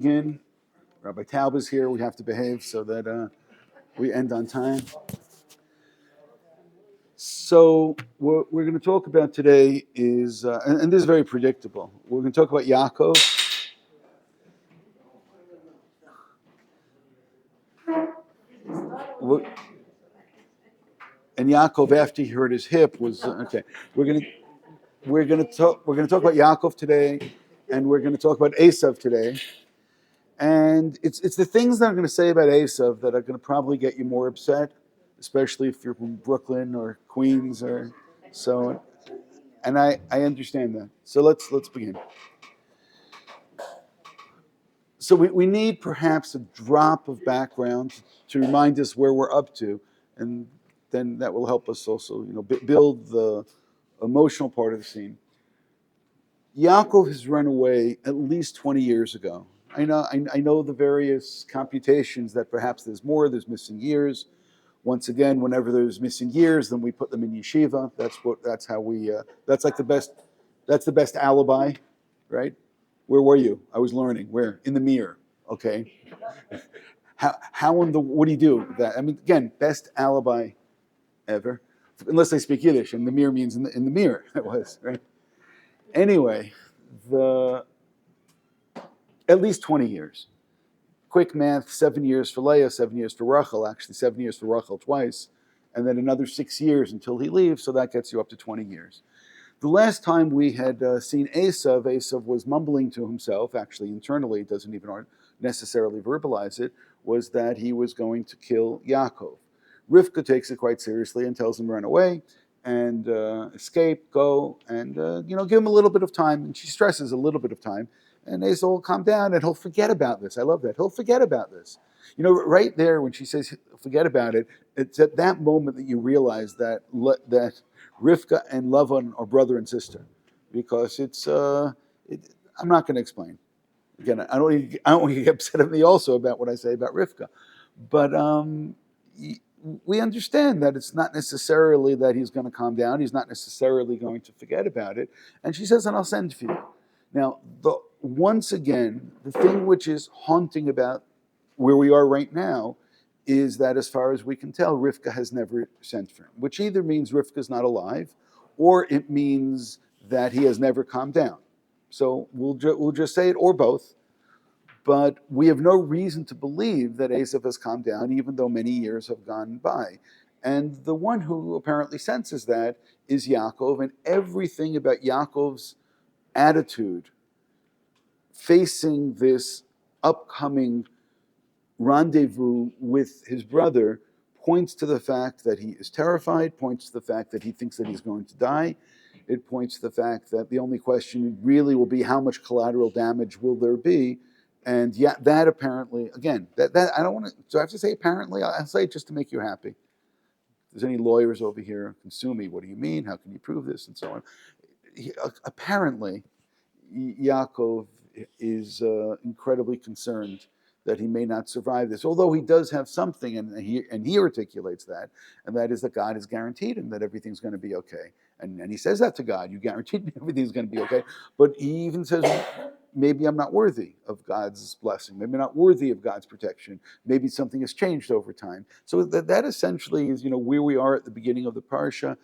Again, Rabbi Taub is here. We have to behave so that we end on time. So what we're going to talk about today is, and this is very predictable. We're going to talk about Yaakov. And Yaakov, after he hurt his hip, was okay. We're going to talk about Yaakov today, and we're going to talk about Esav today. And it's the things that I'm going to say about Esav that are going to probably get you more upset, especially if you're from Brooklyn or Queens or so on. And I understand that. So let's begin. So we need perhaps a drop of background to remind us where we're up to, and then that will help us also, build the emotional part of the scene. Yaakov has run away at least 20 years ago. I know the various computations that perhaps there's more, there's missing years. Once again, whenever there's missing years, then we put them in yeshiva. That's the best alibi, right? Where were you? I was learning. Where? In the mirror. Okay. What do you do with that? I mean, again, best alibi ever, unless they speak Yiddish, and the mirror means in the mirror. It was, right? Anyway, at least 20 years. Quick math, 7 years for Leah, 7 years for Rachel, actually 7 years for Rachel twice, and then another 6 years until he leaves, so that gets you up to 20 years. The last time we had seen Esav was mumbling to himself, actually internally, doesn't even necessarily verbalize it, was that he was going to kill Yaakov. Rivka takes it quite seriously and tells him run away and escape, go, and give him a little bit of time, and she stresses a little bit of time. And Esav will calm down and he'll forget about this. I love that. He'll forget about this. Right there when she says forget about it, it's at that moment that you realize that Rivka and Lavan are brother and sister. Because I'm not going to explain. Again, I don't want you to get upset at me also about what I say about Rivka. But we understand that it's not necessarily that he's going to calm down. He's not necessarily going to forget about it. And she says, and I'll send for you. Now, once again, the thing which is haunting about where we are right now is that as far as we can tell, Rivka has never sent for him, which either means Rivka's not alive or it means that he has never calmed down. So we'll just say it, or both. But we have no reason to believe that Esav has calmed down, even though many years have gone by. And the one who apparently senses that is Yaakov, and everything about Yaakov's attitude facing this upcoming rendezvous with his brother points to the fact that he is terrified, points to the fact that he thinks that he's going to die. It points to the fact that the only question really will be how much collateral damage will there be. And that apparently, again, that I don't want to, so I have to say apparently, I'll say it just to make you happy. If there's any lawyers over here, can sue me. What do you mean? How can you prove this? And so on. Apparently, Yaakov is incredibly concerned that he may not survive this, although he does have something, and he articulates that, and that is that God has guaranteed him that everything's going to be okay. And he says that to God, you guaranteed me everything's going to be okay. But he even says, maybe I'm not worthy of God's blessing, maybe I'm not worthy of God's protection, maybe something has changed over time. So that essentially is where we are at the beginning of the Parsha.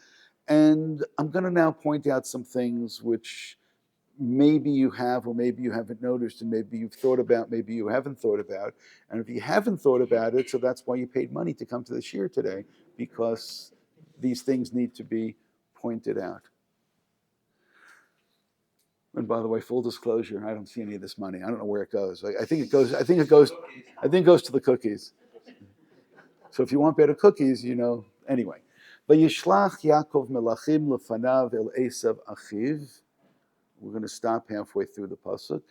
And I'm going to now point out some things which maybe you have or maybe you haven't noticed, and maybe you've thought about, maybe you haven't thought about. And if you haven't thought about it, so that's why you paid money to come to the shiur today, because these things need to be pointed out. And by the way, full disclosure, I don't see any of this money. I don't know where it goes. I think it goes to the cookies. So if you want better cookies, anyway. Vayishlach Yaakov melachim lefanav el Esav achiv. We're going to stop halfway through the pasuk.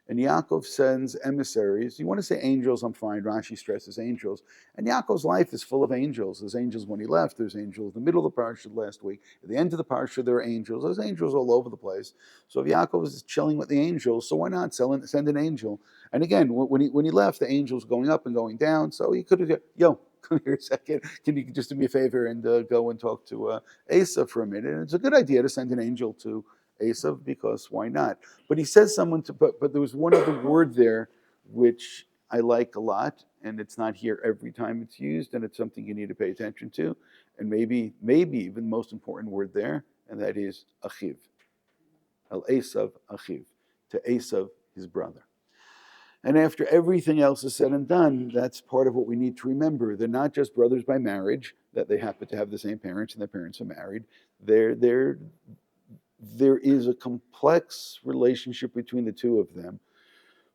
And Yaakov sends emissaries. You want to say angels, I'm fine. Rashi stresses angels. And Yaakov's life is full of angels. There's angels when he left. There's angels in the middle of the parsha last week. At the end of the parsha, there are angels. There's angels all over the place. So if Yaakov is chilling with the angels, so why not send an angel? And again, when he left, the angels going up and going down. So he could have said, yo, come here a second. Can you just do me a favor and go and talk to Esav for a minute? And it's a good idea to send an angel to Esav, because why not? But he says but there was one other word there which I like a lot, and it's not here every time it's used, and it's something you need to pay attention to. And maybe even the most important word there, and that is achiv. El Esav achiv, to Esav, his brother. And after everything else is said and done, that's part of what we need to remember. They're not just brothers by marriage, that they happen to have the same parents and their parents are married. There is a complex relationship between the two of them.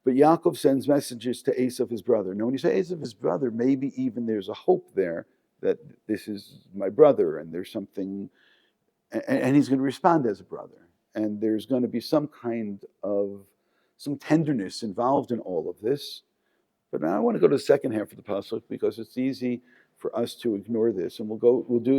But Yaakov sends messages to Esav, his brother. Now, when you say Esav, his brother, maybe even there's a hope there that this is my brother and there's something, and he's going to respond as a brother. And there's going to be some kind of some tenderness involved in all of this. But now I want to go to the second half of the pasuk because it's easy for us to ignore this, and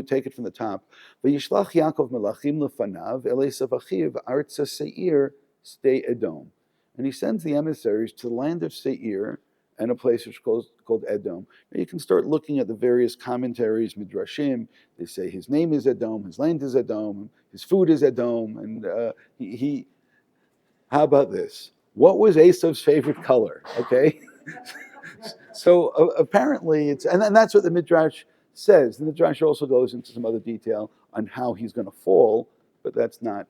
take it from the top. Vayishlach Yaakov melachim lefanav el Esav achiv artza seir stay Edom, and he sends the emissaries to the land of Seir and a place which is called Edom. Now you can start looking at the various commentaries, midrashim. They say his name is Edom, his land is Edom, his food is Edom, and he. How about this? What was Esav's favorite color? Okay. So apparently and that's what the Midrash says. The Midrash also goes into some other detail on how he's going to fall, but that's not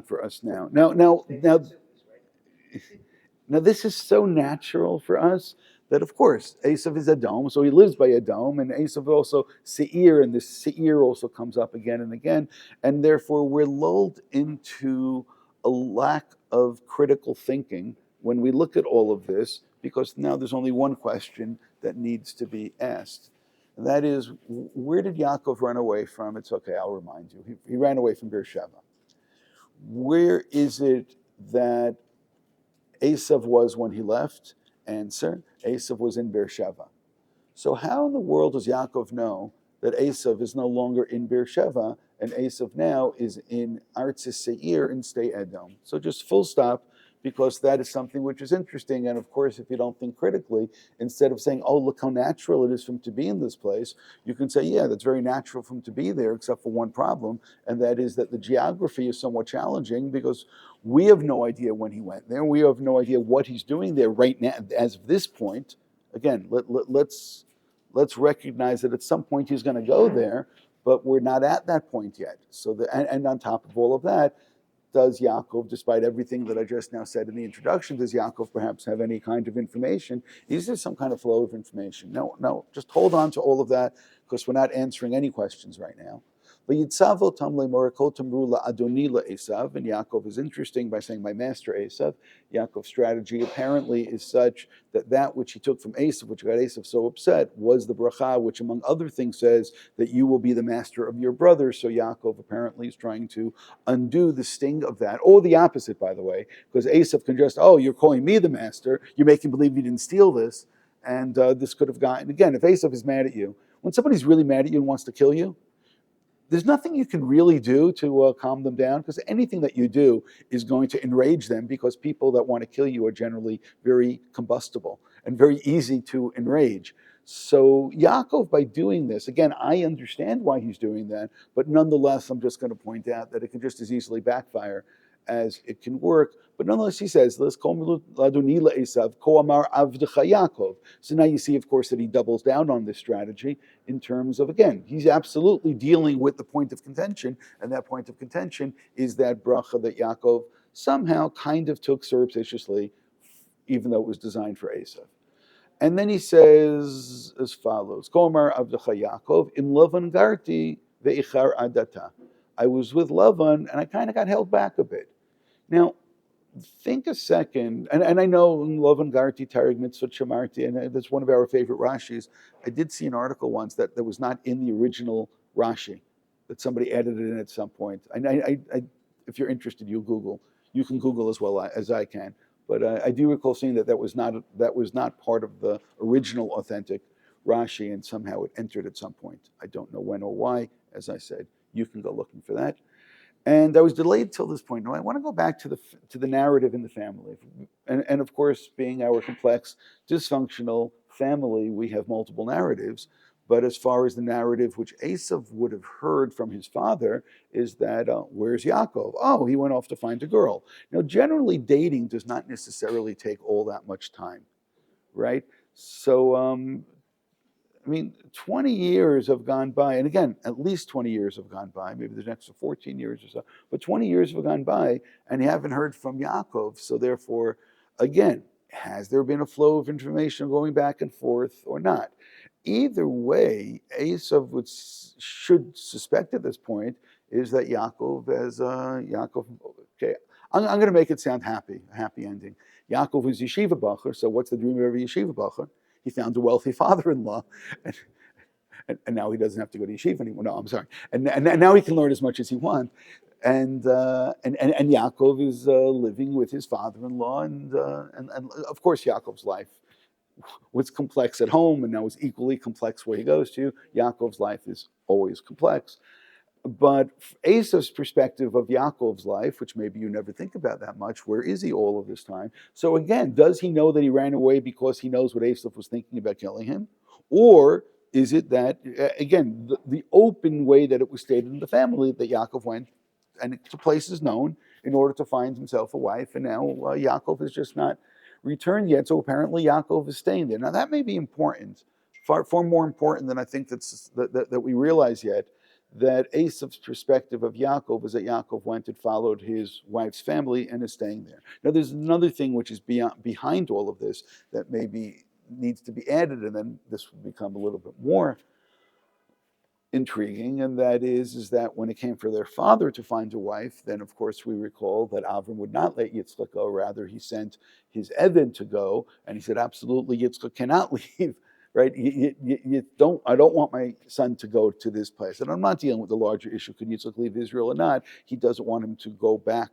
for us now. Now, this is so natural for us that, of course, Esav is Edom, so he lives by Edom, and Esav also Seir, and this Seir also comes up again and again, and therefore we're lulled into a lack of critical thinking when we look at all of this, because now there's only one question that needs to be asked. And that is, where did Yaakov run away from? It's okay, I'll remind you. He ran away from Beersheba. Where is it that Esav was when he left? Answer, Esav was in Beersheba. So how in the world does Yaakov know that Esav is no longer in Beersheba and Esav now is in Artz Seir in Stay Edom? So just full stop, because that is something which is interesting. And of course, if you don't think critically, instead of saying, oh, look how natural it is for him to be in this place, you can say, yeah, that's very natural for him to be there, except for one problem, and that is that the geography is somewhat challenging because we have no idea when he went there. We have no idea what he's doing there right now, as of this point. Again, let's recognize that at some point he's going to go there, but we're not at that point yet. So, and on top of all of that, does Yaakov, despite everything that I just now said in the introduction, does Yaakov perhaps have any kind of information? Is there some kind of flow of information? No, just hold on to all of that, because we're not answering any questions right now. And Yaakov is interesting by saying, my master Esav. Yaakov's strategy apparently is such that which he took from Esav, which got Esav so upset, was the bracha, which among other things says that you will be the master of your brother. So Yaakov apparently is trying to undo the sting of that, or the opposite, by the way, because Esav can just, oh, you're calling me the master, you're making believe you didn't steal this, and this could have gotten, again, if Esav is mad at you, when somebody's really mad at you and wants to kill you, there's nothing you can really do to calm them down, because anything that you do is going to enrage them, because people that want to kill you are generally very combustible and very easy to enrage. So Yaakov, by doing this, again, I understand why he's doing that, but nonetheless, I'm just going to point out that it can just as easily backfire as it can work. But nonetheless, he says, so now you see, of course, that he doubles down on this strategy in terms of, again, he's absolutely dealing with the point of contention, and that point of contention is that bracha that Yaakov somehow kind of took surreptitiously, even though it was designed for Esav. And then he says as follows, Komar Avdecha Yaakov, Im Lavan Garti ve'ichar adata. I was with Lavan, and I kind of got held back a bit. Now, think a second, and I know Lavan Garti Tarig Mitzvot Shamarti, and that's one of our favorite Rashis. I did see an article once that was not in the original Rashi, that somebody added it in at some point. I if you're interested, you can Google as well as I can. But I do recall seeing that was not part of the original authentic Rashi, and somehow it entered at some point. I don't know when or why. As I said, you can go looking for that. And I was delayed till this point. Now I want to go back to the narrative in the family, and of course, being our complex, dysfunctional family, we have multiple narratives. But as far as the narrative which Esav would have heard from his father is that, where's Yaakov? Oh, he went off to find a girl. Now, generally, dating does not necessarily take all that much time, right? So, 20 years have gone by, and again, at least 20 years have gone by, maybe there's an extra 14 years or so, but 20 years have gone by, and you haven't heard from Yaakov, so therefore, again, has there been a flow of information going back and forth or not? Either way, Esav should suspect at this point is that Yaakov okay, I'm going to make it sound happy, a happy ending. Yaakov was yeshiva bacher, so what's the dream of every yeshiva bacher? He found a wealthy father-in-law, and now he doesn't have to go to yeshiva anymore. No, I'm sorry. And now he can learn as much as he wants. And Yaakov is living with his father-in-law, and of course Yaakov's life was complex at home, and now is equally complex where he goes to. Yaakov's life is always complex. But Esav's perspective of Yaakov's life, which maybe you never think about that much, where is he all of this time? So again, does he know that he ran away because he knows what Esav was thinking about killing him? Or is it that, again, the open way that it was stated in the family that Yaakov went, and it's a place is known, in order to find himself a wife, and now Yaakov is just not returned yet, so apparently Yaakov is staying there. Now that may be important, far more important than I think that we realize yet, that Esav's perspective of Yaakov is that Yaakov went and followed his wife's family and is staying there. Now there's another thing which is behind all of this that maybe needs to be added, and then this will become a little bit more intriguing, and that is that when it came for their father to find a wife, then of course we recall that Avram would not let Yitzchak go, rather he sent his Evan to go, and he said absolutely Yitzchak cannot leave. Right? I don't want my son to go to this place. And I'm not dealing with the larger issue, could Yitzchak leave Israel or not? He doesn't want him to go back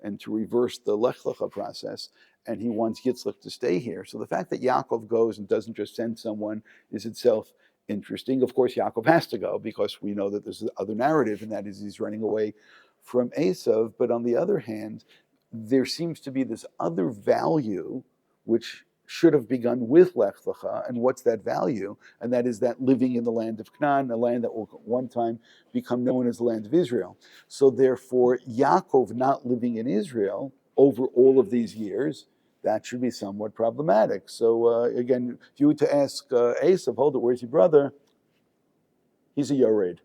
and to reverse the Lech Lecha process, and he wants Yitzchak to stay here. So the fact that Yaakov goes and doesn't just send someone is itself interesting. Of course, Yaakov has to go because we know that there's other narrative, and that is he's running away from Esav. But on the other hand, there seems to be this other value which should have begun with Lech Lecha, and what's that value? And that is that living in the land of Canaan, a land that will at one time become known as the land of Israel. So therefore, Yaakov not living in Israel over all of these years, that should be somewhat problematic. So again, if you were to ask Esav, hold it, where's your brother? He's a Yored,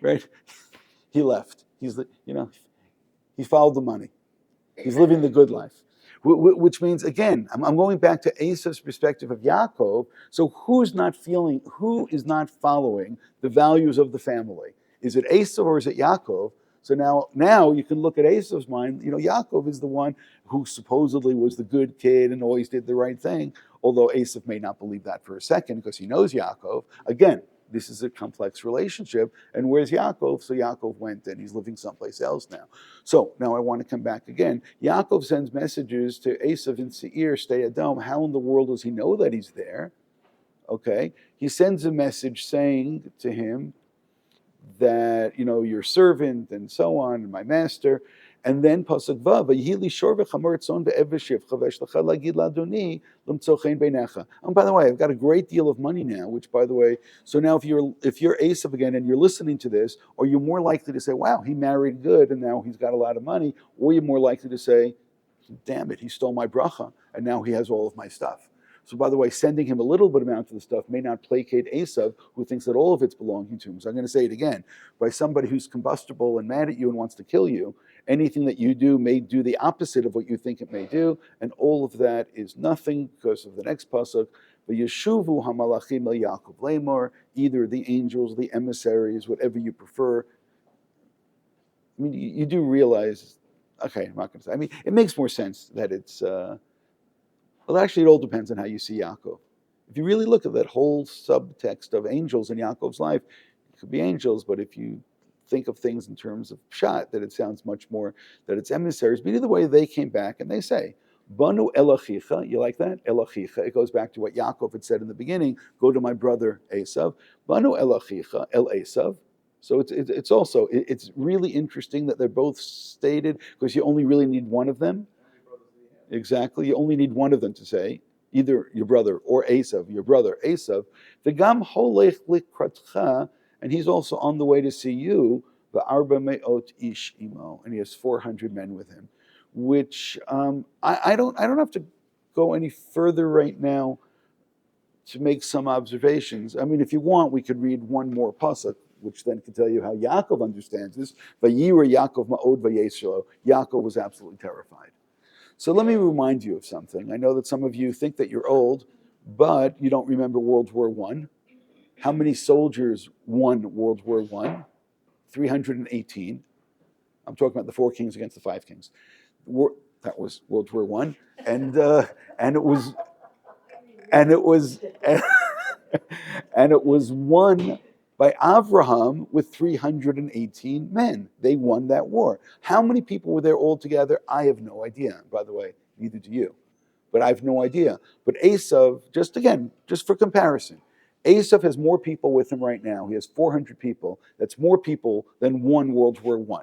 right? He left. He followed the money. He's living the good life. Which means, again, I'm going back to Esav's perspective of Yaakov. So who is not following the values of the family? Is it Esav or is it Yaakov? So now you can look at Esav's mind. Yaakov is the one who supposedly was the good kid and always did the right thing, although Esav may not believe that for a second because he knows Yaakov. Again, this is a complex relationship. And where's Yaakov? So Yaakov went and he's living someplace else now. So now I want to come back again. Yaakov sends messages to Esav in Seir, stay at home. How in the world does he know that he's there? Okay. He sends a message saying to him that, your servant and so on, and my master. And then Pasuk Vav, Vayihili shor v'chamor tzon be'eveshiv chavesh l'cha lagid ladoni l'mtzochein beinecha. And by the way, I've got a great deal of money now, which by the way, so now if you're Esav again and you're listening to this, or you're more likely to say, wow, he married good and now he's got a lot of money, or you're more likely to say, damn it, he stole my bracha and now he has all of my stuff. So by the way, sending him a little bit amount of the stuff may not placate Esav, who thinks that all of it's belonging to him. So I'm going to say it again. By somebody who's combustible and mad at you and wants to kill you, anything that you do may do the opposite of what you think it may do, and all of that is nothing because of the next pasuk. V'yeshuvu hamalachim el Yaakov lemor, either the angels, the emissaries, whatever you prefer. You do realize, okay, I'm not going to say. It makes more sense that it's. Well, actually, it all depends on how you see Yaakov. If you really look at that whole subtext of angels in Yaakov's life, it could be angels, but if you think of things in terms of pshat, that it sounds much more that it's emissaries. But either way, they came back and they say, Banu elachicha, you like that? Elachicha. It goes back to what Yaakov had said in the beginning, go to my brother Esav. Banu elachicha, el Esav. So it's really interesting that they're both stated, because you only really need one of them. Exactly. You only need one of them to say. either your brother or Esav, your brother Esav, v'gam holech likratcha, and he's also on the way to see you, v'arba me'ot ish imo, and he has 400 men with him, which I don't have to go any further right now to make some observations. I mean, if you want, we could read one more pasuk, which then could tell you how Yaakov understands this. Vayira Yaakov ma'od vayeshlo. Yaakov was absolutely terrified. So let me remind you of something. I know that some of you think that you're old, but you don't remember World War I. How many soldiers won World War I? 318. I'm talking about the 4 kings against the 5 kings. That was World War I, and it was and it was and it was won by Avraham with 318 men. They won that war. How many people were there all together? I have no idea. By the way, neither do you. But I have no idea. But Esav, just for comparison, Esav has more people with him right now. He has 400 people. That's more people than won World War I. I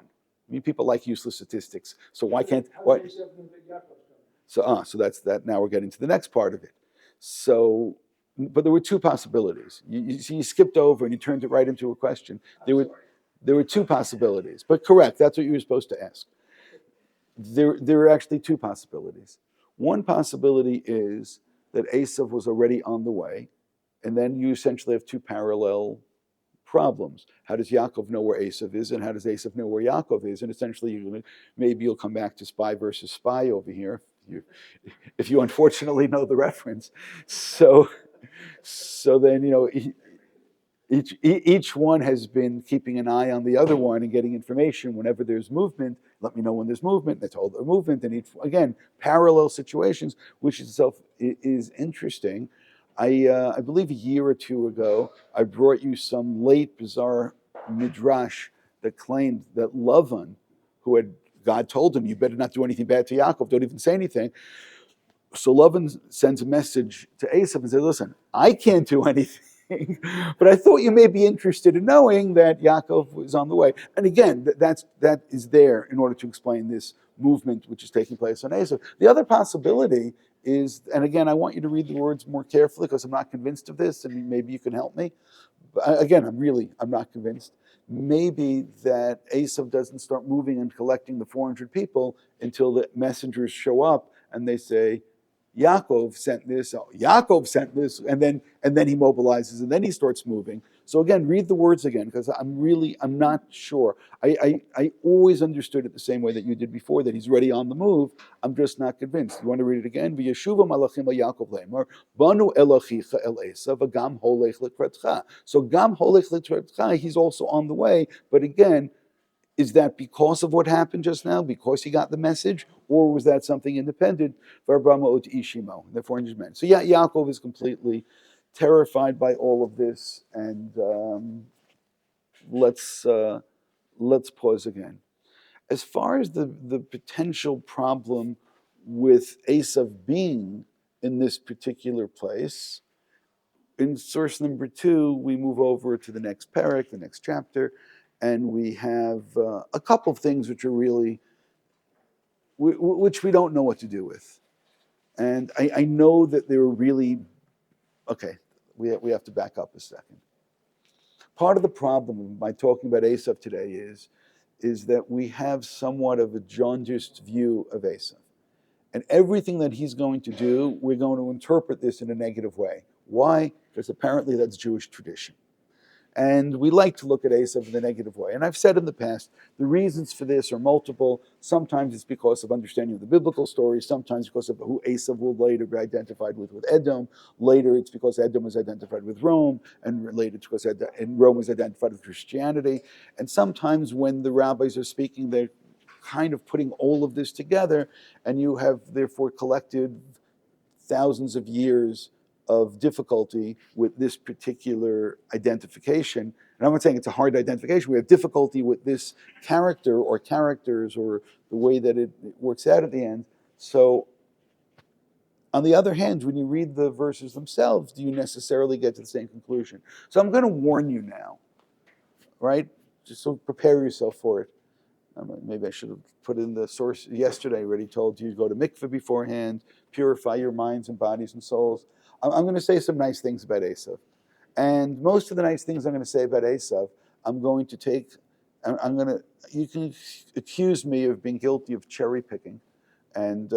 mean, people like useless statistics. So why can't what? So that's that. Now we're getting to the next part of it. So, but there were 2 possibilities. You skipped over and you turned it right into a question. There were 2 possibilities. But correct, that's what you were supposed to ask. There are actually 2 possibilities. One possibility is that Esav was already on the way, and then you essentially have 2 parallel problems. How does Yaakov know where Esav is, and how does Esav know where Yaakov is? And essentially, maybe you'll come back to spy versus spy over here, if you unfortunately know the reference. So then each one has been keeping an eye on the other one and getting information whenever there's movement. Let me know when there's movement. That's all the movement. And again, parallel situations, which itself is interesting. I believe a year or 2 ago, I brought you some late bizarre midrash that claimed that Lavan, God told him, you better not do anything bad to Yaakov, don't even say anything. So Lavan sends a message to Esav and says, listen, I can't do anything, but I thought you may be interested in knowing that Yaakov was on the way. And again, that is there in order to explain this movement which is taking place on Esav. The other possibility is, and again, I want you to read the words more carefully because I'm not convinced of this, and maybe you can help me. But again, I'm not convinced. Maybe that Esav doesn't start moving and collecting the 400 people until the messengers show up and they say, Yaakov sent this, and then he mobilizes and then he starts moving. So again, read the words again, because I'm not sure. I always understood it the same way that you did before, that he's ready on the move. I'm just not convinced. You want to read it again? V'yeshuva malachim Yaakov le'emar, banu elochicha el Esav, v'gam holech lekratcha. So gam holech lekratcha, he's also on the way, but again, is that because of what happened just now, because he got the message, or was that something independent? For Ishimo, the 400 men. So Yaakov is completely terrified by all of this, and let's pause again. As far as the potential problem with Esav being in this particular place, in source number 2, we move over to the next parak, the next chapter, and we have a couple of things which are really, which we don't know what to do with. And I know that they're really, okay, we have to back up a second. Part of the problem by talking about Esav today is that we have somewhat of a jaundiced view of Esav. And everything that he's going to do, we're going to interpret this in a negative way. Why? Because apparently that's Jewish tradition. And we like to look at Esav in the negative way. And I've said in the past, the reasons for this are multiple. Sometimes it's because of understanding of the biblical story. Sometimes because of who Esav will later be identified with Edom. Later it's because Edom was identified with Rome. And later it's because Rome was identified with Christianity. And sometimes when the rabbis are speaking, they're kind of putting all of this together. And you have therefore collected thousands of years of difficulty with this particular identification. And I'm not saying it's a hard identification. We have difficulty with this character or characters or the way that it works out at the end. So on the other hand, when you read the verses themselves, do you necessarily get to the same conclusion? So I'm going to warn you now, right? Just so prepare yourself for it. Maybe I should have put in the source yesterday. I already told you to go to mikveh beforehand, purify your minds and bodies and souls. I'm going to say some nice things about Esav. And most of the nice things I'm going to say about Esav, I'm going to take, you can accuse me of being guilty of cherry picking and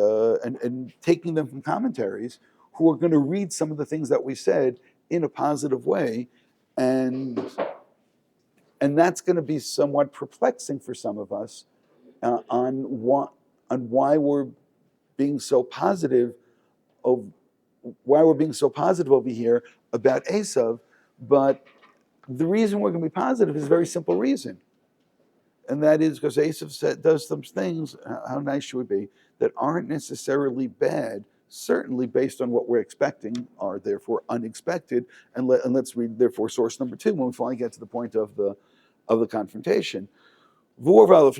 taking them from commentaries who are going to read some of the things that we said in a positive way. And that's going to be somewhat perplexing for some of us on why we're being so positive over here about Esav. But the reason we're going to be positive is a very simple reason, and that is because Esav does some things. How nice should we be that aren't necessarily bad? Certainly, based on what we're expecting, are therefore unexpected. And let's read therefore source number 2 when we finally get to the point of the confrontation. Notice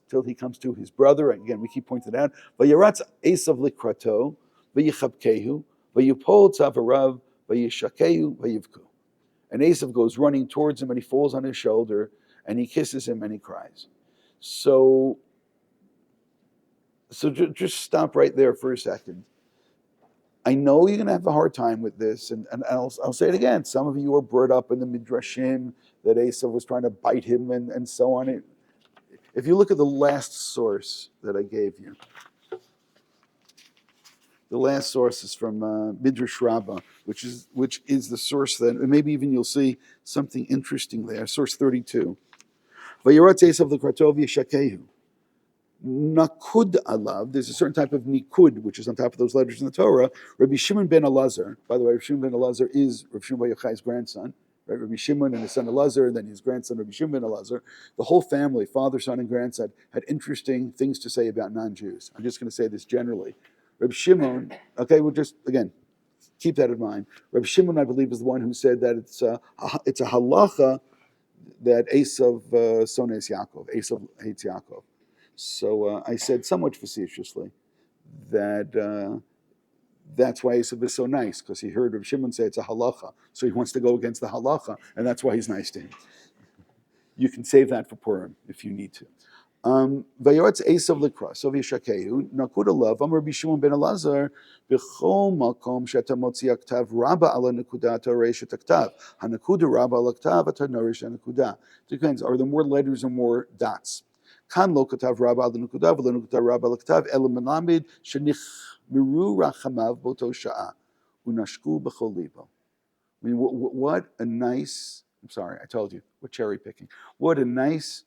till he comes to his brother. Again, we keep pointing out. Vayaratz Esav likrato, vayichabkehu, vayupol tzavarav, vayishakehu, vayivku. And Esav goes running towards him, and he falls on his shoulder, and he kisses him, and he cries. So just stop right there for a second. I know you're going to have a hard time with this, and I'll say it again. Some of you are brought up in the midrashim that Esav was trying to bite him and so on. If you look at the last source that I gave you, the last source is from Midrash Rabbah, which is the source that, and maybe even you'll see something interesting there. Source 32. Vayaratz Esav l'krato v'yishakehu. Nakud alav, there's a certain type of nikud, which is on top of those letters in the Torah. Rabbi Shimon ben Elazar, by the way, Rabbi Shimon ben Elazar is Rabbi Shimon bar Yochai's grandson, right? Rabbi Shimon and his son Elazar, and then his grandson Rabbi Shimon ben Elazar. The whole family, father, son, and grandson, had interesting things to say about non-Jews. I'm just going to say this generally. Rabbi Shimon, okay, we'll just, again, keep that in mind. Rabbi Shimon, I believe, is the one who said that it's a halacha that Esav sones Yaakov, Esav hates Yaakov. So I said somewhat facetiously that that's why Esav is so nice, because he heard Rav Shimon say it's a halacha. So he wants to go against the halacha, and that's why he's nice to him. You can save that for Purim if you need to. Vayoretz Esav likra, so v'yishakehu, nakud alav, Amar Rabbi Shimon ben Elazar, b'chol makom she'ata motzi aktav rabba ala nekuda taresh aktav, hanakuda rabba ala aktav ata norish nekuda. Depends, are there more letters or more dots? Kahn lo katav rabba al nukuda v'lo nukutav rabba al katav el melamid shenichmiru rachamav boto sha'a unashku b'chol libo. I mean, what a nice, I'm sorry, I told you, we're cherry picking. What a nice,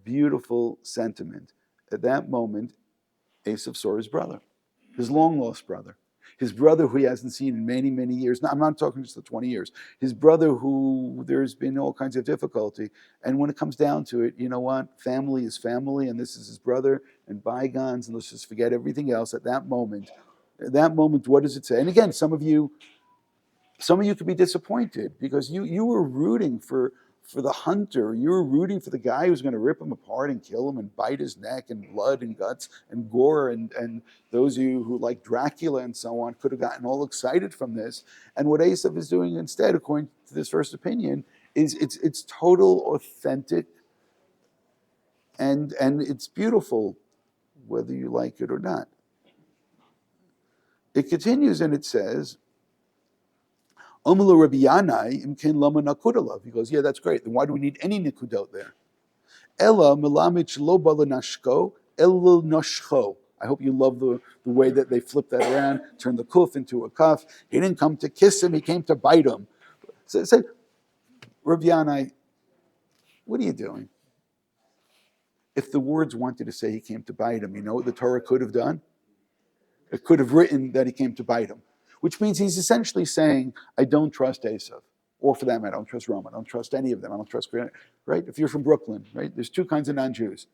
beautiful sentiment. At that moment, Esav saw his brother, his long-lost brother. His brother who he hasn't seen in many, many years. Now, I'm not talking just the 20 years. His brother who there's been all kinds of difficulty. And when it comes down to it, you know what? Family is family, and this is his brother, and bygones, and let's just forget everything else at that moment. At that moment, what does it say? And again, some of you could be disappointed because you were rooting for the hunter. You were rooting for the guy who's going to rip him apart and kill him and bite his neck and blood and guts and gore. And those of you who like Dracula and so on could have gotten all excited from this. And what Esav is doing instead, according to this first opinion, is it's total, authentic, and it's beautiful, whether you like it or not. It continues and it says, he goes, yeah, that's great. Then why do we need any nikudot there? I hope you love the way that they flip that around, turn the kuf into a kaf. He didn't come to kiss him, he came to bite him. So Rabbi Yanai, what are you doing? If the words wanted to say he came to bite him, you know what the Torah could have done? It could have written that he came to bite him, which means he's essentially saying, I don't trust Esav. Or for that matter, I don't trust Rome. I don't trust any of them. I don't trust, right? If you're from Brooklyn, right? There's two kinds of non-Jews.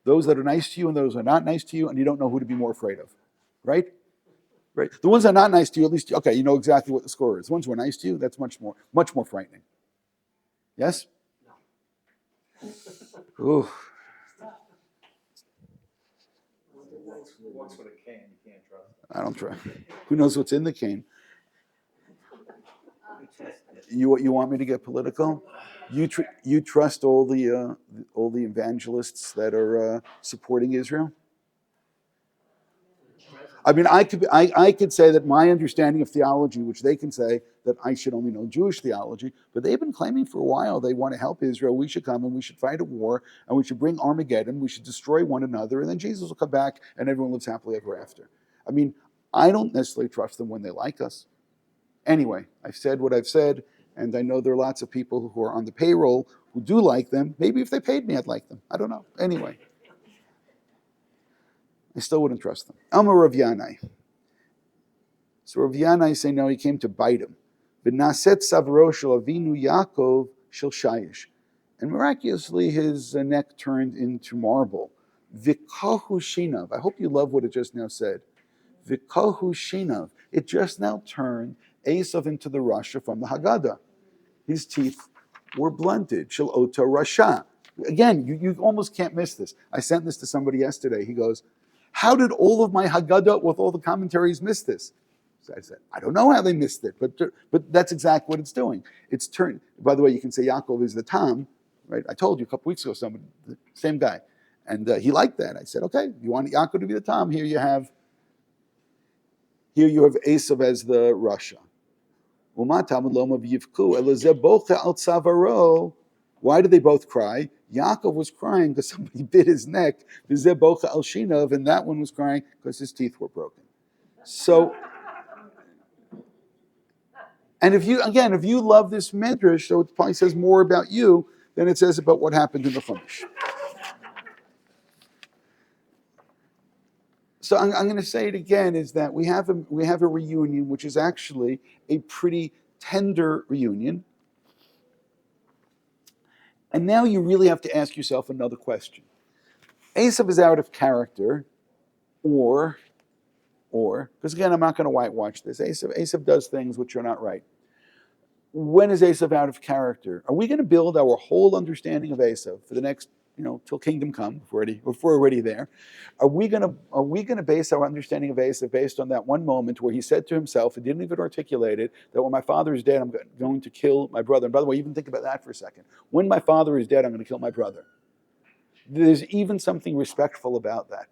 Those that are nice to you and those that are not nice to you, and you don't know who to be more afraid of, right? Right? The ones that are not nice to you, at least, okay, you know exactly what the score is. The ones who are nice to you, that's much more frightening. Yes? Ooh. I don't trust. Who knows what's in the cane? You want me to get political? You trust all the evangelists that are supporting Israel? I mean, I could say that my understanding of theology, which they can say that I should only know Jewish theology, but they've been claiming for a while they want to help Israel. We should come and we should fight a war and we should bring Armageddon. We should destroy one another, and then Jesus will come back and everyone lives happily ever after. I mean, I don't necessarily trust them when they like us. Anyway, I've said what I've said, and I know there are lots of people who are on the payroll who do like them. Maybe if they paid me, I'd like them. I don't know. Anyway. I still wouldn't trust them. Amar Rav Yanai. So Rav Yanai say no, he came to bite him. V'naset savro shel Avinu Yaakov shel shayish. And miraculously his neck turned into marble. V'kahu shinav. I hope you love what it just now said. V'kahu shinav. It just now turned Esav into the Rasha from the Haggadah. His teeth were blunted. Shel ota rasha. Again, you almost can't miss this. I sent this to somebody yesterday. He goes, how did all of my Haggadah with all the commentaries miss this? So I said, I don't know how they missed it, but that's exactly what it's doing. It's turned. By the way, you can say Yaakov is the Tam, right? I told you a couple weeks ago, somebody, the same guy, and he liked that. I said, okay, you want Yaakov to be the Tam? Here you have Esav as the Rasha. Why did they both cry? Yaakov was crying because somebody bit his neck. And that one was crying because his teeth were broken. So, and if you love this medrash, so it probably says more about you than it says about what happened in the Chumash. So I'm going to say it again: is that we have a reunion, which is actually a pretty tender reunion. And now you really have to ask yourself another question. Esav is out of character, or, because again, I'm not going to whitewash this. Esav does things which are not right. When is Esav out of character? Are we going to build our whole understanding of Esav for the next, till kingdom come, if we're already there? Are we going to base our understanding of Esav based on that one moment where he said to himself, he didn't even articulate it, that when my father is dead, I'm going to kill my brother. And by the way, even think about that for a second. When my father is dead, I'm going to kill my brother. There's even something respectful about that.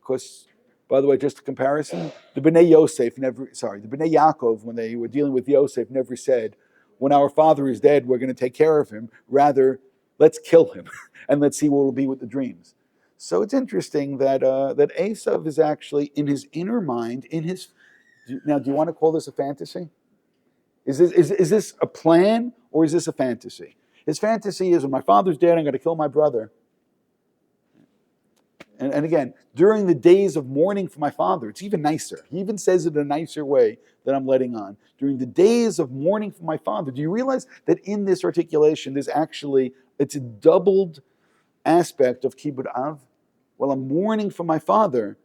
Because, by the way, just a comparison, the Bnei Yaakov, when they were dealing with Yosef, never said, when our father is dead, we're going to take care of him. Rather, let's kill him and let's see what will be with the dreams. So it's interesting that that Esav is actually in his inner mind, now, do you want to call this a fantasy? Is this a plan or is this a fantasy? His fantasy is, when my father's dead, I'm going to kill my brother. And again, during the days of mourning for my father, it's even nicer. He even says it in a nicer way that I'm letting on. During the days of mourning for my father, do you realize that in this articulation, it's a doubled aspect of Kibud Av? Well, I'm mourning for my father,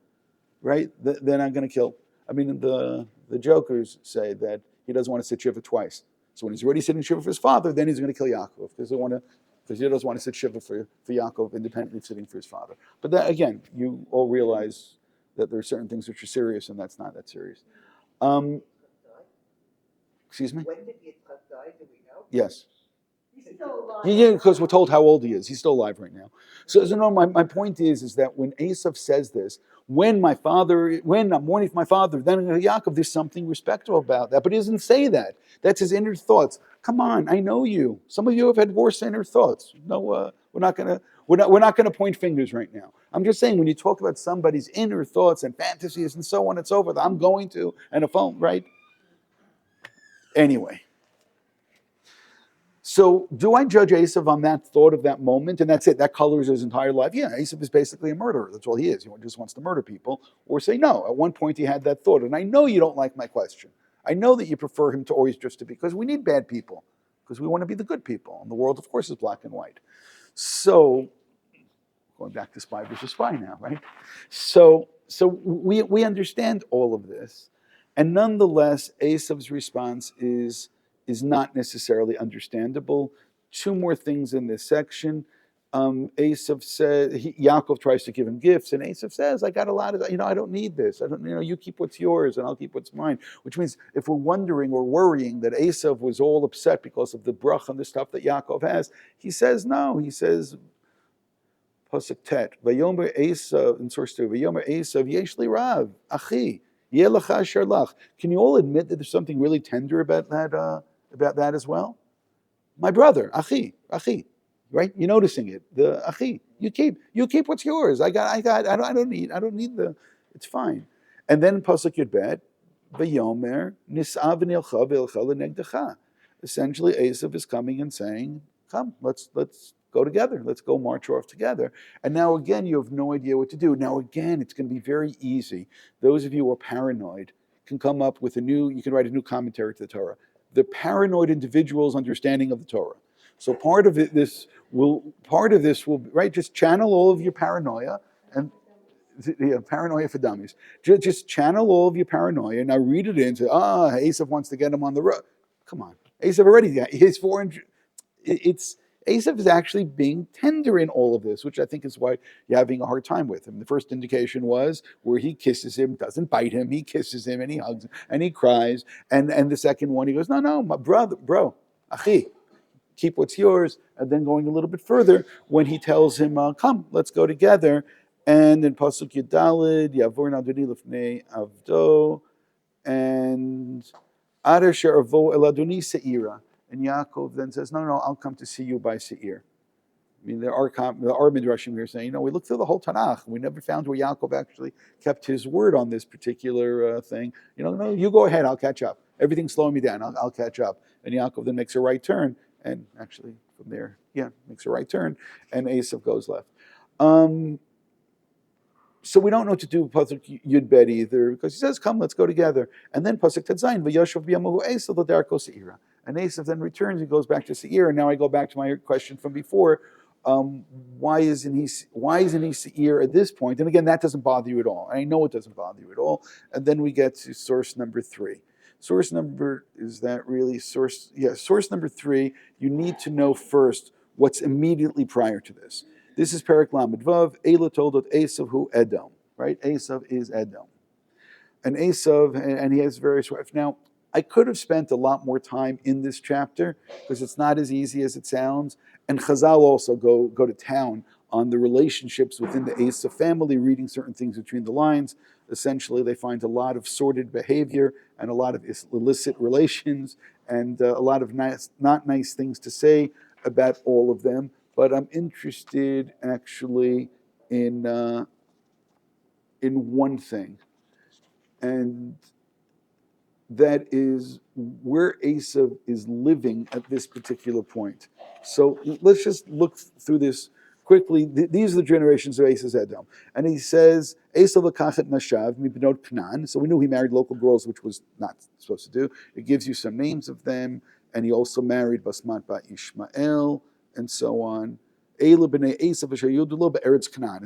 right? Then I'm going to kill. I mean, the jokers say that he doesn't want to sit Shiva twice. So when he's already sitting Shiva for his father, then he's going to kill Yaakov because he doesn't want to sit Shiva for Yaakov independently sitting for his father. But that, again, you all realize that there are certain things which are serious, and that's not that serious. Excuse me? When did Yitzchak die? Do we know? Yes. He's still alive. Yeah, because we're told how old he is. He's still alive right now. So no, my point is that when Esav says this, when I'm mourning for my father, then Yaakov, there's something respectful about that. But he doesn't say that. That's his inner thoughts. Come on, I know you. Some of you have had worse inner thoughts. No, we're not gonna point fingers right now. I'm just saying, when you talk about somebody's inner thoughts and fantasies and so on and so forth, I'm going to, and a phone, right? Anyway. So do I judge Esav on that thought of that moment, and that's it? That colors his entire life? Yeah, Esav is basically a murderer. That's all he is. He just wants to murder people. Or say, no, at one point he had that thought. And I know you don't like my question. I know that you prefer him to always just to be, because we need bad people, because we want to be the good people. And the world, of course, is black and white. So, going back to spy versus spy now, right? So we understand all of this. And nonetheless, Esav's response is not necessarily understandable. Two more things in this section. Esav says, Yaakov tries to give him gifts, and Esav says, I got a lot of, I don't need this. I don't, you keep what's yours and I'll keep what's mine. Which means if we're wondering or worrying that Esav was all upset because of the bracha and the stuff that Yaakov has, he says, no, he says, Pasuk Tet, Vayomer Esav, in source 2, Vayomer Esav, Yesh li Rav, Achi, Yeh Lacha Asher Lach. Can you all admit that there's something really tender about that as well? My brother, Achi, right? You're noticing it. The Achi, you keep what's yours. I don't need the, it's fine. And then Pasuk Yud Bet, Vayomer Nisav Nilcha V'Ilcha L'Negdecha. Essentially, Esav is coming and saying, come, let's go together. Let's go march off together. And now again, you have no idea what to do. Now again, it's going to be very easy. Those of you who are paranoid can come up with you can write a new commentary to the Torah. The paranoid individual's understanding of the Torah. So part of this will right, just channel all of your paranoia and paranoia for dummies. Just channel all of your paranoia. Now read it into Esav wants to get him on the road. Come on, Esav already got his 400. Esav is actually being tender in all of this, which I think is why you're having a hard time with him. The first indication was where he kisses him, doesn't bite him, he kisses him and he hugs him and he cries. And the second one, he goes, no, my brother, bro, Achi, keep what's yours. And then going a little bit further, when he tells him, come, let's go together. And in Pasuk Yudalid, Yavor Naduni Lifnei Avdo, and Adar Sheravo Eladuni Seira. And Yaakov then says, no, I'll come to see you by Seir. I mean, there are midrashim here saying, we looked through the whole Tanakh. We never found where Yaakov actually kept his word on this particular thing. No, you go ahead, I'll catch up. Everything's slowing me down, I'll catch up. And Yaakov then makes a right turn, and actually from there, makes a right turn, and Esav goes left. So we don't know what to do with Pasuk Yud Bet either, because he says, come, let's go together. And then Pasuk Tet Zayin, V'yoshav b'yamahu Esav l'darko Seira. And Esav then returns, he goes back to Seir, and now I go back to my question from before, why isn't he Seir at this point? And again, that doesn't bother you at all. I know it doesn't bother you at all. And then we get to source number 3. Source number number 3, you need to know first what's immediately prior to this. This is Perek Lamed Vav, Eila toldot Esav hu Edom, right? Esav is Edom. And Esav, and he has various wives. Now, I could have spent a lot more time in this chapter because it's not as easy as it sounds. And Chazal also go to town on the relationships within the Esav family, reading certain things between the lines. Essentially, they find a lot of sordid behavior and a lot of illicit relations and a lot of not nice things to say about all of them. But I'm interested actually in one thing, and that is where Esav is living at this particular point. So let's just look through this quickly. These are the generations of Esav's Edom. And he says, Esav lekachet nashav mibnot Kahn. So we knew he married local girls, which was not supposed to do. It gives you some names of them. And he also married Basmat bat Ishmael, and so on. And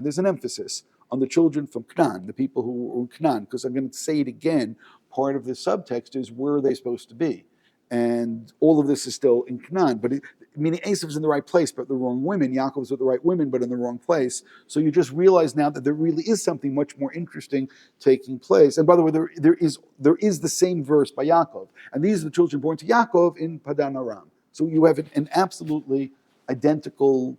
there's an emphasis on the children from Kahn, the people who were in Kahn, because I'm going to say it again, part of the subtext is where are they supposed to be? And all of this is still in Kahn, but meaning Esav's in the right place, but the wrong women. Yaakov's with the right women, but in the wrong place. So you just realize now that there really is something much more interesting taking place. And by the way, there is the same verse by Yaakov. And these are the children born to Yaakov in Padan Aram. So you have an absolutely identical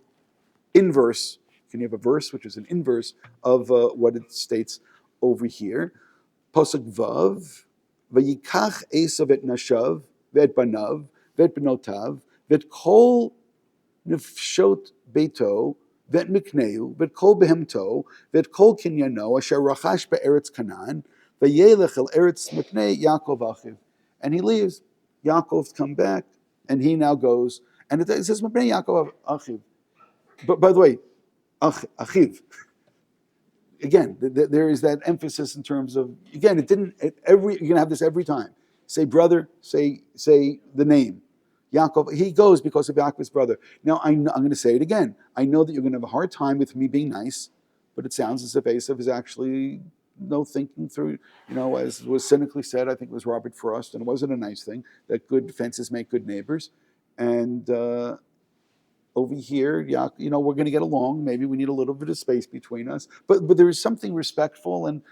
inverse. Can you have a verse which is an inverse of what it states over here? Pasuk Vav, Vayikach Esav et Nashav, Vet Banav, Vet Benotav, Vet Kol Nefshot Beito, Vet Mikneu, Vet Kol Behemto, Vet Kol Kinyano, Asher Rachash Be'eretz Canaan, Vayelech El Eretz Miknei Yaakov Achiv. And he leaves. Yaakov's come back, and he now goes, and it says Miknei Yaakov Achiv. But by the way, Achiv. Again, there is that emphasis in terms of, again, you're going to have this every time. Say brother, say the name. Yaakov, he goes because of Yaakov's brother. Now, I'm going to say it again. I know that you're going to have a hard time with me being nice, but it sounds as if Esav is actually thinking through, as was cynically said, I think it was Robert Frost, and it wasn't a nice thing, that good fences make good neighbors. And over here, we're going to get along. Maybe we need a little bit of space between us, but there is something respectful. And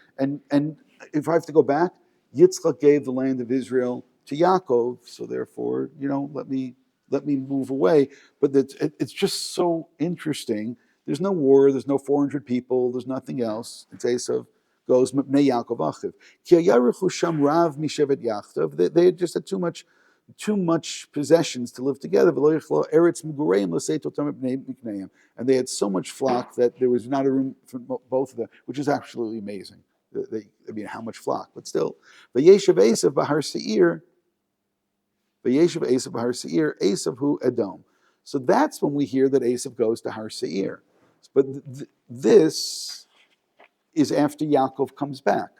if I have to go back, Yitzchak gave the land of Israel to Yaakov, so therefore, let me move away. But it's just so interesting. There's no war. There's no 400 people. There's nothing else. It's Esav goes Mepnei Yaakov Achiv. Ki yaruchu sham rav mishevet Yachtav. They just had too much possessions to live together. And they had so much flock that there was not a room for both of them, which is absolutely amazing. How much flock? But still, Vayeshev Esav Bahar Seir, Esav hu Edom. So that's when we hear that Esav goes to Har Seir. But this is after Yaakov comes back,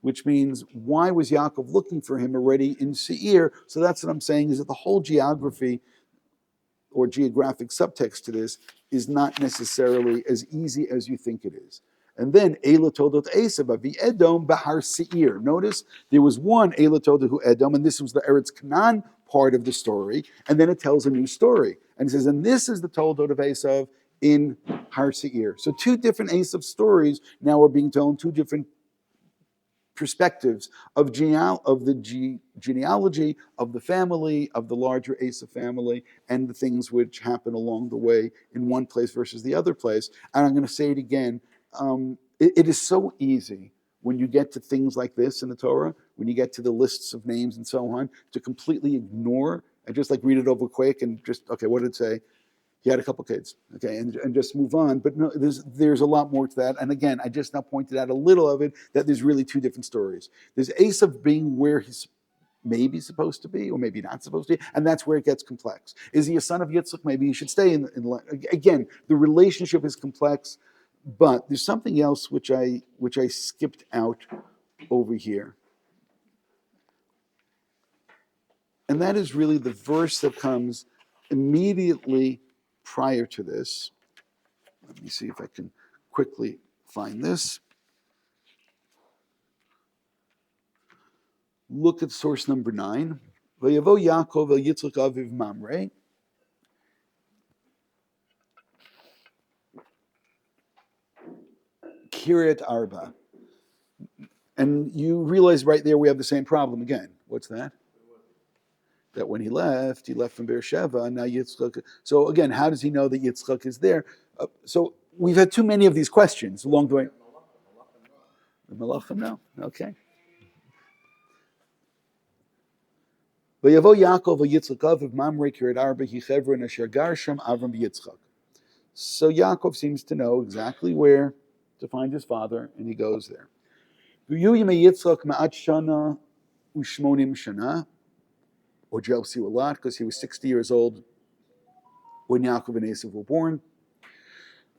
which means why was Yaakov looking for him already in Seir? So that's what I'm saying, is that the whole geography or geographic subtext to this is not necessarily as easy as you think it is. And then Eila Todot Esav Avi Edom Bahar Seir. Notice there was one Eila Todot hu Edom, and this was the Eretz Canaan part of the story, and then it tells a new story. And it says, and this is the Toldot of Esav in Har Seir. So two different Esav stories now are being told, two different perspectives of the genealogy of the family, of the larger Esav family, and the things which happen along the way in one place versus the other place. And I'm going to say it again, it is so easy when you get to things like this in the Torah, when you get to the lists of names and so on, to completely ignore and just read it over quick and just, okay, what did it say? He had a couple kids, okay, and just move on. But no, there's a lot more to that. And again, I just now pointed out a little of it, that there's really two different stories. There's Esav being where he's maybe supposed to be, or maybe not supposed to be, and that's where it gets complex. Is he a son of Yitzchak? Maybe he should stay in again, the relationship is complex, but there's something else which I skipped out over here. And that is really the verse that comes immediately prior to this. Let me see if I can quickly find this. Look at source number 9. Vayavo Yaakov el Yitzchak aviv Mamre. Kiryat Arba. And you realize right there we have the same problem again. What's that? That when he left from Beersheba, and now Yitzchak. So again, how does he know that Yitzchak is there? So we've had too many of these questions along the way. The Malachim, no, okay. Vayavo Yaakov Yitzchak aviv Mamre Kiryat Arba hi Chevron asher gar sham Avram Yitzchak. So Yaakov seems to know exactly where to find his father, and he goes there. V'yu yimei Yitzchak ma'at shana u'shmonim shana. Or jealousy a lot, because he was 60 years old when Yaakov and Esav were born,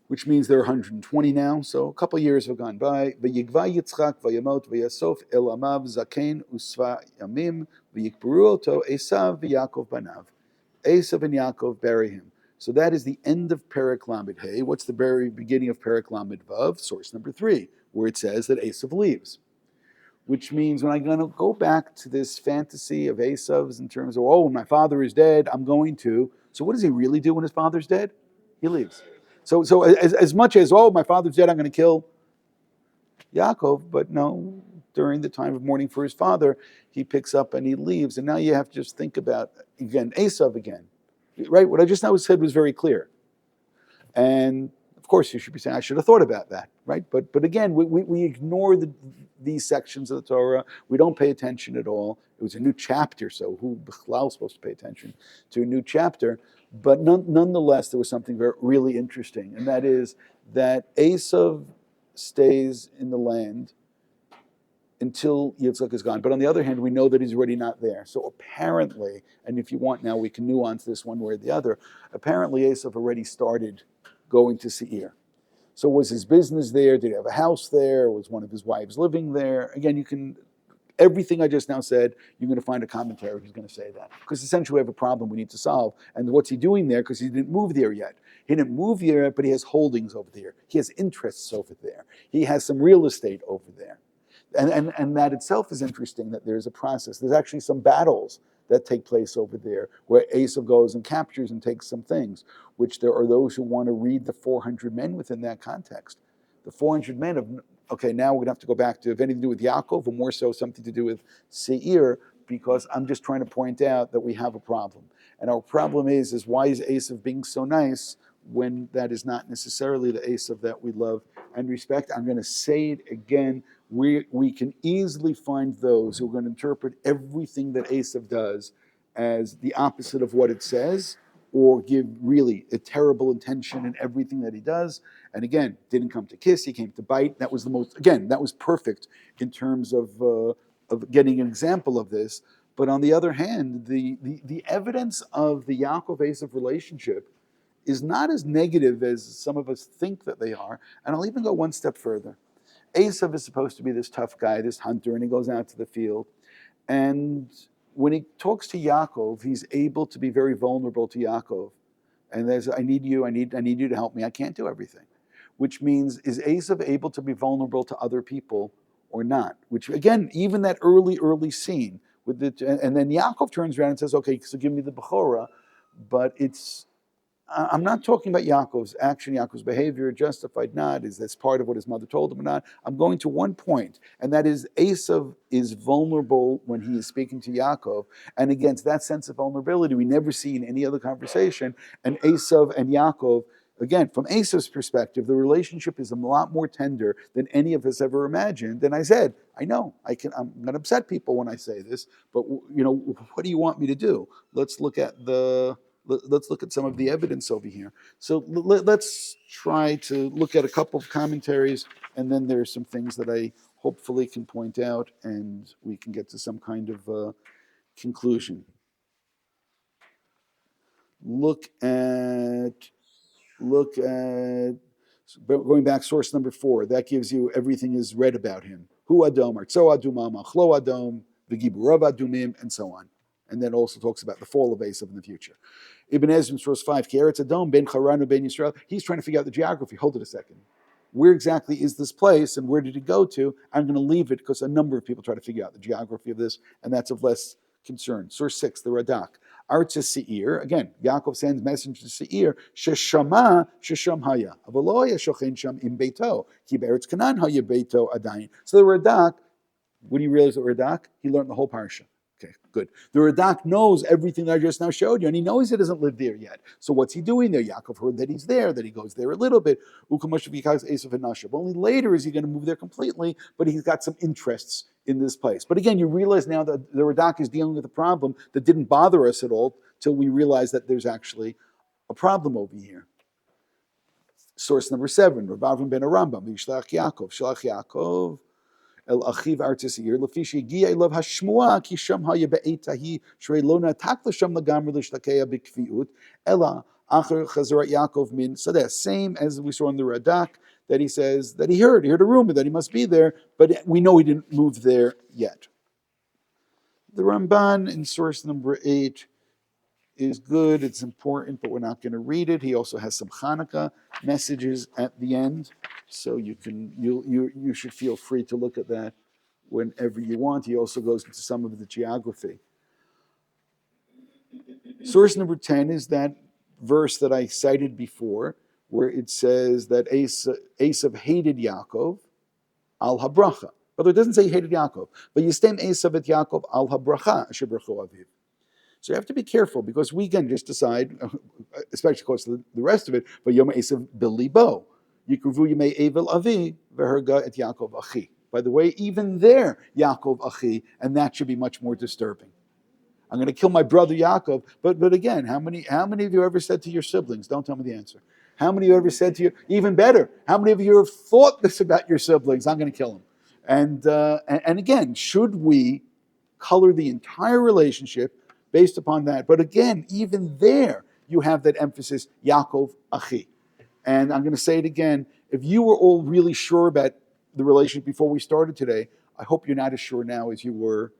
which means they're 120 now. So a couple of years have gone by. V'yigva Yitzchak v'yamot v'yasof el amav zaken usva yamim v'yikberu oto Esav v'Yaakov banav. Esav and Yaakov bury him. So that is the end of Perek Lamed Hey. What's the very beginning of Perek Lamed Vav? Source number 3, where it says that Esav leaves. Which means when I'm going to go back to this fantasy of Esav's in terms of, when my father is dead, I'm going to. So what does he really do when his father's dead? He leaves. So as much as, my father's dead, I'm going to kill Yaakov, but no, during the time of mourning for his father, he picks up and he leaves. And now you have to just think about, again, Esav again. Right? What I just now said was very clear. And of course, you should be saying, I should have thought about that, right? But again, we ignore these sections of the Torah. We don't pay attention at all. It was a new chapter, so who Bichlal is supposed to pay attention to a new chapter? But nonetheless, there was something really interesting, and that is that Esav stays in the land until Yitzchak is gone. But on the other hand, we know that he's already not there. So apparently, and if you want now, we can nuance this one way or the other, apparently Esav already started going to Seir. So was his business there? Did he have a house there? Was one of his wives living there? Again, everything I just now said, you're going to find a commentary who's going to say that. Because essentially we have a problem we need to solve. And what's he doing there? Because he didn't move there yet. He didn't move there yet, but he has holdings over there. He has interests over there. He has some real estate over there. And that itself is interesting, that there's a process. There's actually some battles that take place over there, where Esav goes and captures and takes some things, which there are those who want to read the 400 men within that context. The 400 men of, okay, now we're going to have to go back to, if anything to do with Yaakov, or more so something to do with Seir, because I'm just trying to point out that we have a problem. And our problem is why is Esav being so nice when that is not necessarily the Esav that we love and respect? I'm going to say it again. We can easily find those who are going to interpret everything that Esav does as the opposite of what it says, or give really a terrible intention in everything that he does. And again, didn't come to kiss, he came to bite. That was the most, again, that was perfect in terms of getting an example of this. But on the other hand, the evidence of the Yaakov-Esav relationship is not as negative as some of us think that they are. And I'll even go one step further. Esav is supposed to be this tough guy, this hunter, and he goes out to the field. And when he talks to Yaakov, he's able to be very vulnerable to Yaakov. And there's, I need you to help me. I can't do everything. Which means, is Esav able to be vulnerable to other people or not? Which, again, even that early scene, with the, and then Yaakov turns around and says, okay, so give me the Bechorah. But it's, I'm not talking about Yaakov's action, Yaakov's behavior, justified not, is this part of what his mother told him or not. I'm going to one point, and that is Esav is vulnerable when he is speaking to Yaakov, and against that sense of vulnerability we never see in any other conversation. And Esav and Yaakov, again, from Esav's perspective, the relationship is a lot more tender than any of us ever imagined. And I said, I know, I'm going to upset people when I say this, but what do you want me to do? Let's look at some of the evidence over here. So let's try to look at a couple of commentaries, and then there's some things that I hopefully can point out, and we can get to some kind of conclusion. Look at going back, source number 4. That gives you everything is read about him. Hu Adom, Artso Aduma, Machlo Adom, V'Giburav Adumim, and so on. And then also talks about the fall of Esav in the future. Ibn Ezra, source 5, Ki Eretz Adom, Ben Charanu, Ben Yisrael. He's trying to figure out the geography. Hold it a second. Where exactly is this place, and where did it go to? I'm going to leave it because a number of people try to figure out the geography of this, and that's of less concern. Source 6, the Radak. Artsa Seir, again, Yaakov sends message to Seir, Sheshama, Shesham Haya, Avaloya Shochen Sham Im Beito, Ki Be'eretz Canaan Haya Beito Adayin. So the Radak, when you realize the Radak, he learned the whole parsha. Okay, good. The Radak knows everything I just now showed you, and he knows he doesn't live there yet. So what's he doing there? Yaakov heard that he's there, that he goes there a little bit. Only later is he going to move there completely, but he's got some interests in this place. But again, you realize now that the Radak is dealing with a problem that didn't bother us at all till we realize that there's actually a problem over here. Source number 7, Rabbi Avram ben Arambam, Vayishlach Yaakov, Shalach Yaakov, El Achiv Artis Seir, Lefish Yegiya Elav Hashmua, Ki Sham Haya Be'etahi, Shrei Lo Natak L'Sham Lagamr L'Shtakeya B'Kfiut, Ela Acher Chazarat Yaakov Min. So that's same as we saw in the Radak, that he says that he heard a rumor that he must be there, but we know he didn't move there yet. The Ramban in source number 8 is good, it's important, but we're not going to read it. He also has some Hanukkah messages at the end, so you should feel free to look at that whenever you want. He also goes into some of the geography. Source number 10 is that verse that I cited before, where it says that Esav hated Yaakov al habracha. But it doesn't say he hated Yaakov. But Yistem Esav et Yaakov al habracha asher bracho aviv. So you have to be careful, because we can just decide, especially of course the rest of it, but Yom Esav bilibo, Yikruvu Yemei Evel Avi v'herga et Yaakov Achi. By the way, even there, Yaakov Achi, and that should be much more disturbing. I'm going to kill my brother Yaakov, but again, how many of you ever said to your siblings? Don't tell me the answer. How many of you ever said to you, even better? How many of you have thought this about your siblings? I'm going to kill him. And again, should we color the entire relationship based upon that? But again, even there, you have that emphasis, Yaakov Achi. And I'm going to say it again, if you were all really sure about the relationship before we started today, I hope you're not as sure now as you were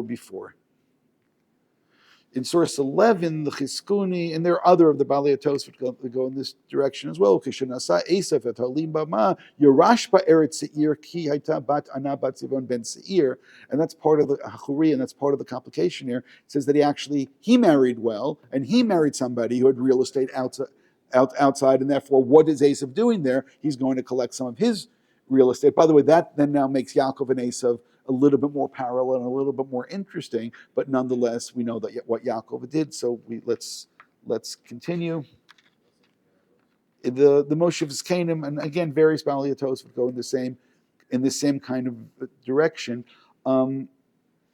before. In source 11, the Chizkuni, and there are other of the Balei Tosfot that go in this direction as well. Kishanasa Esav et Halim Bama Yerashba Eretz Seir Ki Haita Bat Ana Bat Zivon Ben Seir, and that's part of the Hachuri, and that's part of the complication here. It says that he married well, and he married somebody who had real estate outside, and therefore, what is Esav doing there? He's going to collect some of his real estate. By the way, that then now makes Yaakov and Esav a little bit more parallel and a little bit more interesting, but nonetheless, we know that what Yaakov did. So let's continue. The Moshe of Canaan, and again, various Balei would go in the same kind of direction.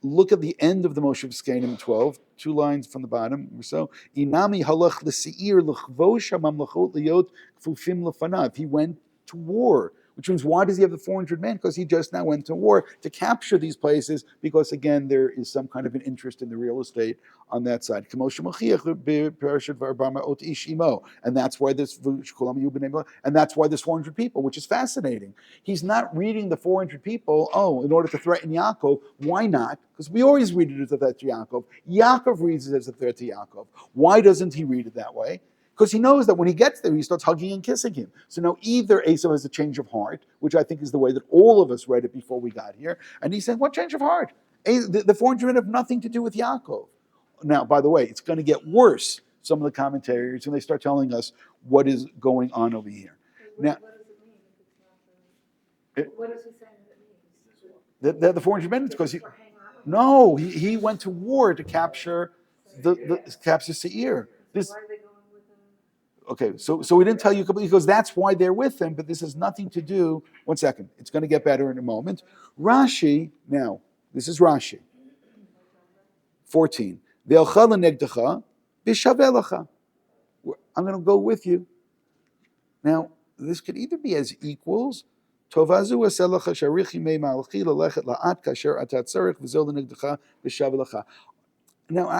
Look at the end of the Moshe of Canaan 12, 2 lines from the bottom or so. Inami halach l'seir l'chvosh hamamlachot liyot kfufim lefanav. He went to war. Which means, why does he have the 400 men? Because he just now went to war to capture these places, because again, there is some kind of an interest in the real estate on that side. And that's why there's 400 people, which is fascinating. He's not reading the 400 people, in order to threaten Yaakov. Why not? Because we always read it as a threat to Yaakov. Yaakov reads it as a threat to Yaakov. Why doesn't he read it that way? Because he knows that when he gets there, he starts hugging and kissing him. So now either Esav has a change of heart, which I think is the way that all of us read it before we got here, and he's saying, what change of heart? The 400 men have nothing to do with Yaakov. Now, by the way, it's going to get worse, some of the commentators, when they start telling us what is going on over here. Now, what does it mean? What is he saying that it means? The 400 men, because he went to war to capture capture Seir. This, why are they going with him? Okay, so we didn't tell you completely, because that's why they're with him, but this has nothing to do. One second, it's going to get better in a moment. Rashi, now, this is Rashi. 14. I'm going to go with you. Now, this could either be as equals. Now, when I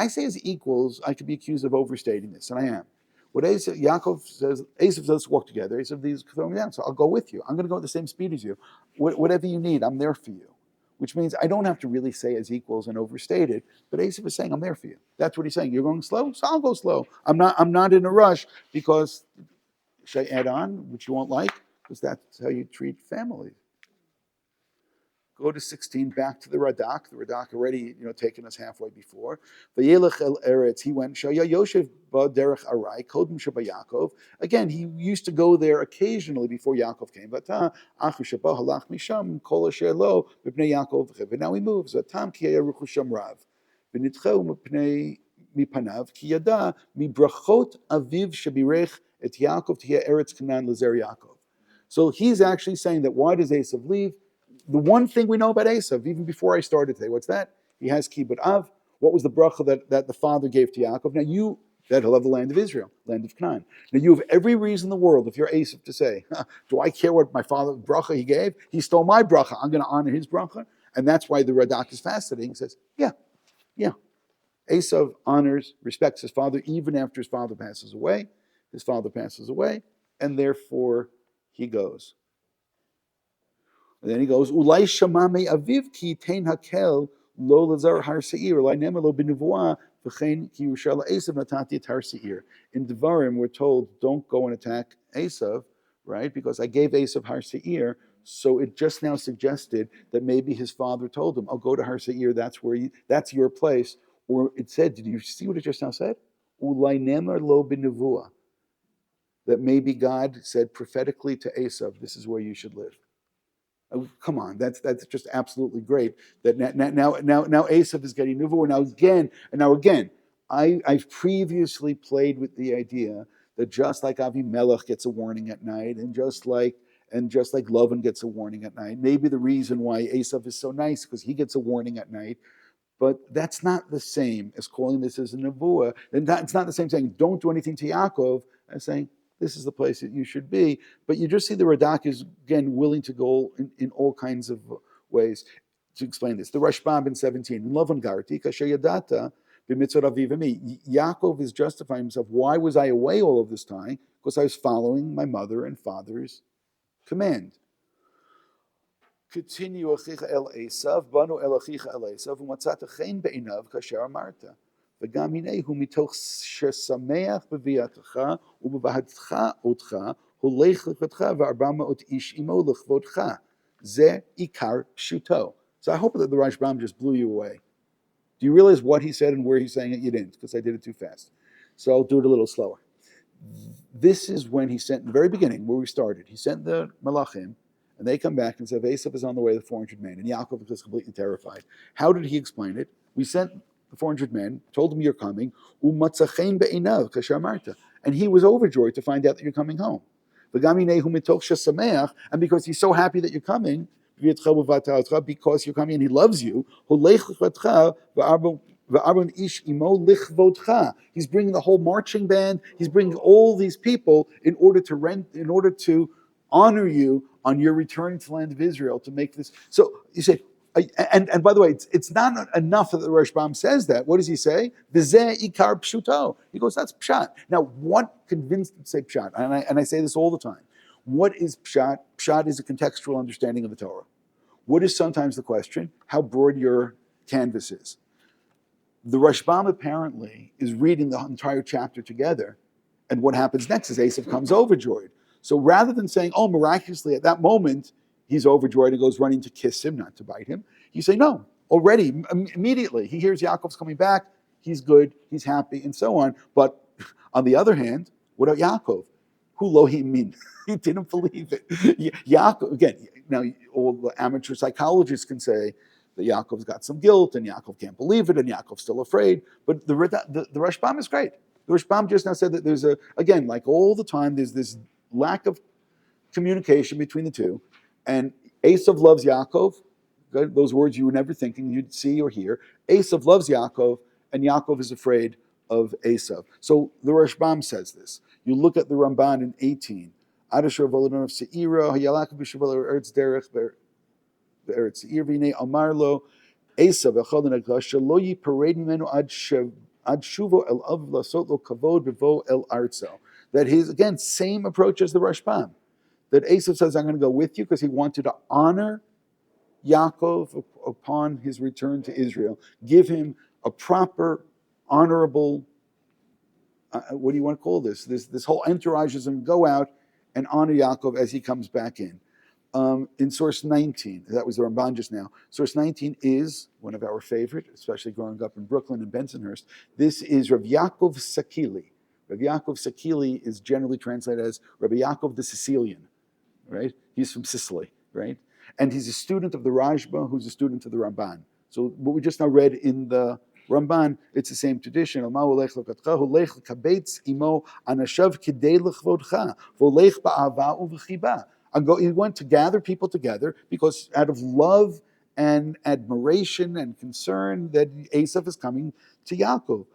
say as equals, I could be accused of overstating this, and I am. What Yaakov says, Esav says, let's walk together. Esav, these throw me down, so I'll go with you. I'm going to go at the same speed as you. Whatever you need, I'm there for you. Which means I don't have to really say as equals and overstate it, but Esav is saying, I'm there for you. That's what he's saying. You're going slow, so I'll go slow. I'm not in a rush, because, should I add on, which you won't like? Because that's how you treat families. Go to 16, back to the Radak. The Radak already, taken us halfway before. Vayishlach el Eretz, he went, Shaya Yoshev ba derech Arai, Kodem Sheba Yaakov. Again, he used to go there occasionally before Yaakov came. Vata, Achu Sheba halach misham, kol asher lo, b'pnei Yaakov. But now he moves. Vatam ki yaruchu sham rav. V'nitcheu mipnei mipanav, ki yada, mibrachot aviv shebirech et Yaakov tiya Eretz Canaan lezer Yaakov. So he's actually saying that why does Esav leave? The one thing we know about Esav, even before I started today, what's that? He has kibbut av. What was the bracha that the father gave to Yaakov? Now that he'll have the land of Israel, land of Kahn. Now you have every reason in the world, if you're Esav, to say, do I care what my father bracha he gave? He stole my bracha. I'm going to honor his bracha. And that's why the Radak is fascinating. He says, yeah. Esav honors, respects his father even after his father passes away. His father passes away, and therefore he goes. And then he goes, Ulai shamame aviv ki tein hakel lo lazar har seir, lai nemer lo b'nevuah, v'chein ki yushal Esav natati et har seir. In Devarim, we're told, don't go and attack Esav, right? Because I gave Esav har seir, so it just now suggested that maybe his father told him, I'll go to har seir, that's your place. Or it said, did you see what it just now said? Ulai nemer lo b'nevuah. That maybe God said prophetically to Esav, this is where you should live. Oh, come on, that's just absolutely great. That now Esav is getting nuvu. Now again, I've previously played with the idea that just like Avimelech gets a warning at night, and just like Lavan gets a warning at night, maybe the reason why Esav is so nice because he gets a warning at night. But that's not the same as calling this as a nevuah. And it's not the same saying don't do anything to Yaakov as saying this is the place that you should be. But you just see the Radak is, again, willing to go in all kinds of ways to explain this. The Rashbam in 17, in Lavan Garti, Kasher Yadata, b'mitzvot aviv imi. Yaakov is justifying himself. Why was I away all of this time? Because I was following my mother and father's command. Continue achicha el Esav, banu el achicha el Esav, umatzata chen be'inav kasher amarta. וגם הנה הוא מתוך ששמח בביאתך ובבהתך אותך, הולך לכבודך ו400 איש עמו לכבודך. זה עיקר פשוטו. So I hope that the Rashbam just blew you away. Do you realize what he said and where he's saying it? You didn't, because I did it too fast. So I'll do it a little slower. This is when he sent, in the very beginning, where we started, he sent the Malachim, and they come back and said, Esav is on the way with 400 men, and Yaakov was completely terrified. How did he explain it? We sent the 400 men, told him you're coming, and he was overjoyed to find out that you're coming home. And because he's so happy that you're coming, because you're coming and he loves you, he's bringing the whole marching band, he's bringing all these people in order to honor you on your return to the land of Israel, to make this. So you say, and by the way, it's not enough that the Rashbam says that. What does he say? V'zeh ikar pshuto. He goes, that's pshat. Now, what convinced him to say pshat? And I say this all the time. What is pshat? Pshat is a contextual understanding of the Torah. What is sometimes the question? How broad your canvas is. The Rashbam apparently is reading the entire chapter together, and what happens next is Esav comes overjoyed. So rather than saying, oh, miraculously at that moment, he's overjoyed and goes running to kiss him, not to bite him, you say, no, already, immediately, he hears Yaakov's coming back, he's good, he's happy, and so on. But on the other hand, what about Yaakov? Who lo he min? He didn't believe it. Yaakov, again, now all the amateur psychologists can say that Yaakov's got some guilt, and Yaakov can't believe it, and Yaakov's still afraid. But the Rashbam is great. The Rashbam just now said that there's again, like all the time, there's this lack of communication between the two. And Esav loves Yaakov. Those words you were never thinking you'd see or hear. Esav loves Yaakov, and Yaakov is afraid of Esav. So the Rashbam says this. You look at the Ramban in 18. Adashur Volodon of Seira, Hayalak Bishavel Eretz Derech Eretz Seir Vine Amarlo, Esav Echad Naglasha Lo Yiparade Mimenu Ad Shuvo El Av Lasot Lo Kavod Bevo El Artzo. That his, again, same approach as the Rashbam. That Esav says, I'm going to go with you because he wanted to honor Yaakov upon his return to Israel. Give him a proper, honorable, what do you want to call this? This whole entourage is going to go out and honor Yaakov as he comes back in. In source 19, that was the Ramban just now. Source 19 is one of our favorite, especially growing up in Brooklyn and Bensonhurst. This is Rabbi Yaakov Sakili. Rabbi Yaakov Sakili is generally translated as Rabbi Yaakov the Sicilian, right? He's from Sicily, right? And he's a student of the Rashba, who's a student of the Ramban. So what we just now read in the Ramban, it's the same tradition. He went to gather people together because out of love and admiration and concern that Esav is coming to Yaakov.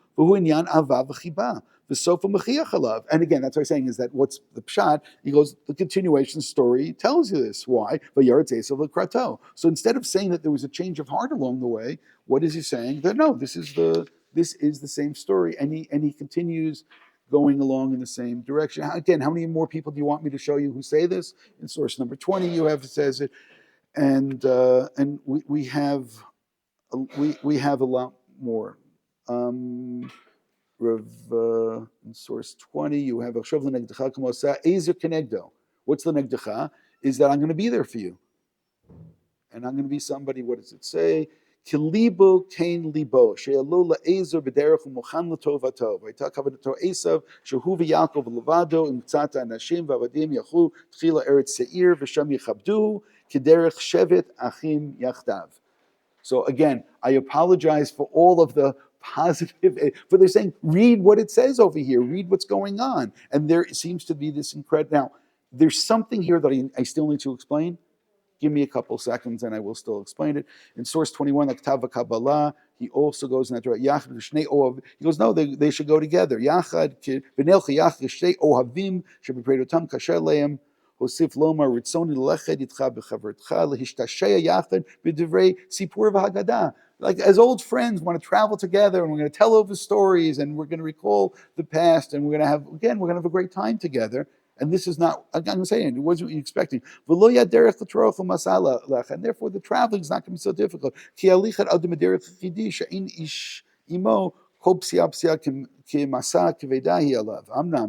And again, that's what I'm saying is that what's the pshat? He goes, the continuation story tells you this. Why? So instead of saying that there was a change of heart along the way, what is he saying? That no, this is the same story, and he continues going along in the same direction. Again, how many more people do you want me to show you who say this? In source number 20, you have says it, and we have a lot more. In source 20, you have Akshav l'negdecha k'mosa ezer kenegdo. What's the negdecha? Is that I'm going to be there for you, and I'm going to be somebody. What does it say? Kilibo kain libo she'alo la'ezer b'derech u'mochan l'tovato. V'ayta kavadato Esav shehu v'Yaakov levado imtzata anashim v'avadim yachu tchila eretz seir v'sham yichabduhu k'derech shevet achim yachdav. So again, I apologize for all of the positive, but they're saying, read what it says over here, read what's going on. And there seems to be this incredible, now, there's something here that I still need to explain. Give me a couple seconds and I will still explain it. In source 21, like Tava Kabbalah, he also goes in that direction. He goes, no, they should go together. Yachad, v'nelcha yachad shnei ohavim, shebepredotam kasher leim, Hosif lomar ritzoni leched yitcha b'chavertcha lehishtasheya yachad b'divrei sipur v'hagadah. Like as old friends want to travel together and we're going to tell over stories and we're going to recall the past and we're going to have a great time together. And this is not, I'm saying, it wasn't what you're expecting. And therefore the traveling is not going to be so difficult. כל פסיעה פסיעה כמסע כבדה היא עליו. אמנם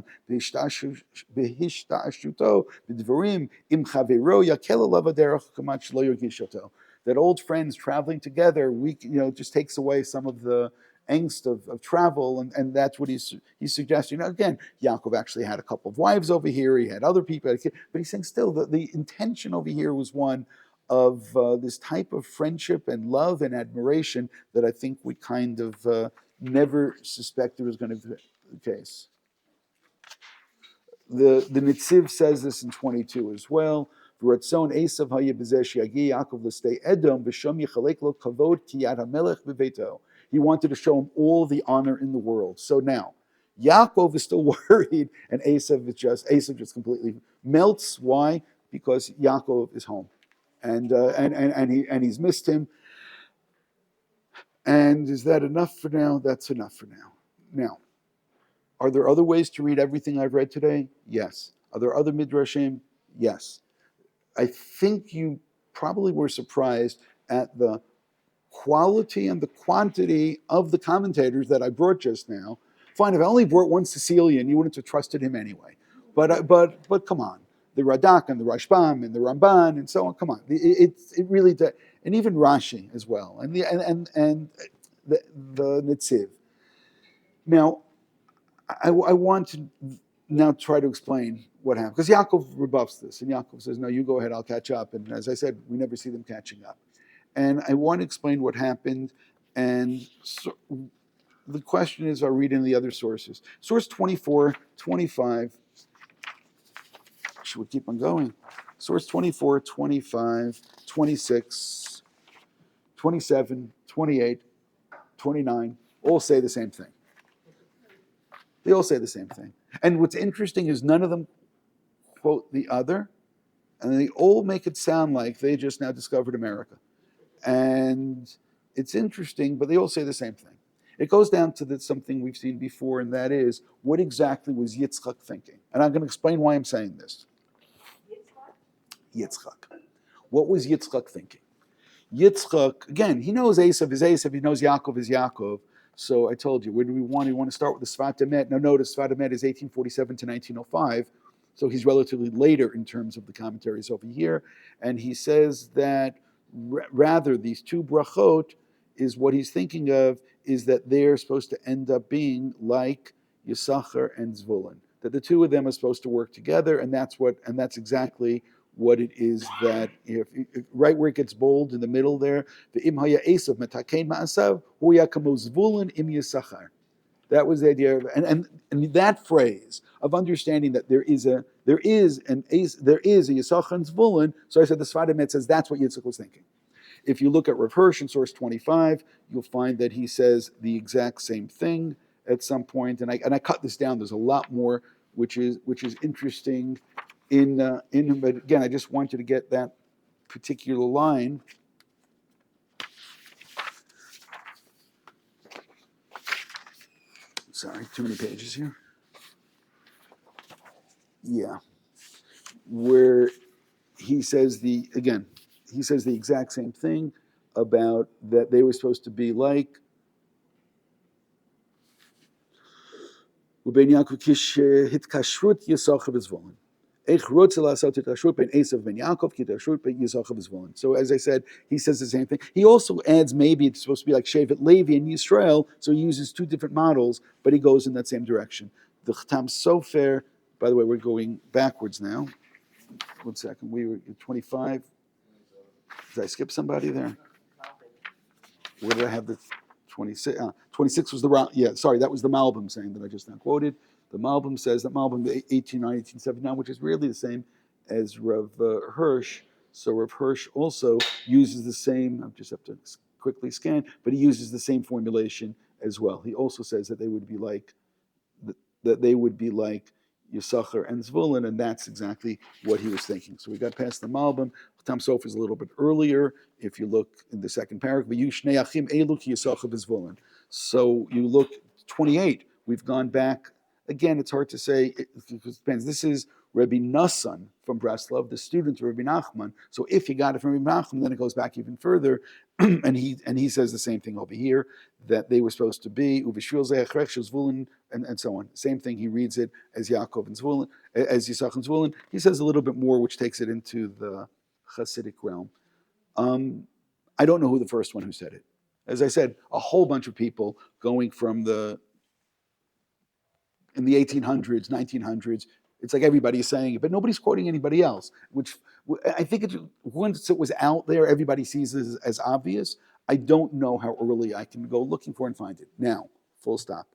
בהשתעשותו בדברים עם חברו יקל עליו הדרך כמעט שלא ירגיש אותו. That old friends traveling together, it just takes away some of the angst of travel, and that's what he's suggesting. Again, Yaakov actually had a couple of wives over here, he had other people, but he's saying still that the intention over here was one of this type of friendship and love and admiration that I think we kind of never suspected was going to be the case. The Netziv says this in 22 as well. Esav Yaakov He wanted to show him all the honor in the world. So now, Yaakov is still worried, and Esav just completely melts. Why? Because Yaakov is home, and he's missed him. And is that enough for now? That's enough for now. Now, are there other ways to read everything I've read today? Yes. Are there other midrashim? Yes. I think you probably were surprised at the quality and the quantity of the commentators that I brought just now. Fine, if I only brought one Sicilian, you wouldn't have trusted him anyway. But come on, the Radak and the Rashbam and the Ramban and so on. Come on, it really does, and even Rashi as well, and the Netziv. Now, I want to now try to explain what happened, because Yaakov rebuffs this, and Yaakov says, "No, you go ahead, I'll catch up." And as I said, we never see them catching up. And I want to explain what happened. And so the question is, I'll read in the other sources. Source 24, 25. Should we keep on going? Source 24, 25, 26, 27, 28, 29, all say the same thing. They all say the same thing. And what's interesting is none of them quote the other, and they all make it sound like they just now discovered America. And it's interesting, but they all say the same thing. It goes down to something we've seen before, and that is, what exactly was Yitzchak thinking? And I'm going to explain why I'm saying this. Yitzchak. What was Yitzchak thinking? Yitzchak, again, he knows Esav is Esav, he knows Yaakov is Yaakov. So I told you, where do we want? We want to start with the Sfat Emet. Now notice, Sfat Emet is 1847 to 1905. So he's relatively later in terms of the commentaries over here. And he says that rather these two brachot is what he's thinking of, is that they're supposed to end up being like Yisachar and Zvulun. That the two of them are supposed to work together, and that's exactly what it is. That if right where it gets bold in the middle there, the im haya Esav metakein ma'asav hu yakamo Zvulun im Yisachar. That was the idea of, and that phrase of understanding that there is a Yisachar and Zvulun. So I said the Sfat Emet says that's what Yitzchak was thinking. If you look at Rav Hirsch in source 25, you'll find that he says the exact same thing at some point. And I cut this down. There's a lot more which is interesting in him. But again, I just wanted to get that particular line. Sorry, too many pages here. Yeah. Where he says the exact same thing about that they were supposed to be like ובין יעקב כשהתקשרות יששכר וזבולון. איך רוצה לעשות התקשרות בין עשו ובין יעקב כהתקשרות בין יששכר וזבולון. So as I said, he says the same thing. He also adds maybe it's supposed to be like Shevet Levi and Yisrael, so he uses two different models, but he goes in that same direction. The Chatam Sofer, by the way, we're going backwards now. 1 second, we were at 25. Did I skip somebody there? Where did I have the 26? 26 was that was the Malbim saying that I just now quoted. The Malbim says that Malbim 1809, 1879, which is really the same as Rav Hirsch. So Rav Hirsch also uses the same, I just have to quickly scan, but he uses the same formulation as well. He also says that they would be like Yisachar and Zvulun, and that's exactly what he was thinking. So we got past the Malbim. Chatam Sofer is a little bit earlier. If you look in the second paragraph, so you look 28. We've gone back again. It's hard to say. It depends. This is Rabbi Nassan from Breslov, the student of Rabbi Nachman. So if he got it from Rabbi Nachman, then it goes back even further, and he says the same thing over here, that they were supposed to be Uvishvil Ze'achrech Zvulun, and so on. Same thing. He reads it as Yaakov and Zvulun, as Yisach and Zvulun. He says a little bit more, which takes it into the Hasidic realm. I don't know who the first one who said it. As I said, a whole bunch of people going from in the 1800s, 1900s. It's like everybody's saying it, but nobody's quoting anybody else, which I think once it was out there, everybody sees it as obvious. I don't know how early I can go looking for and find it. Now, full stop.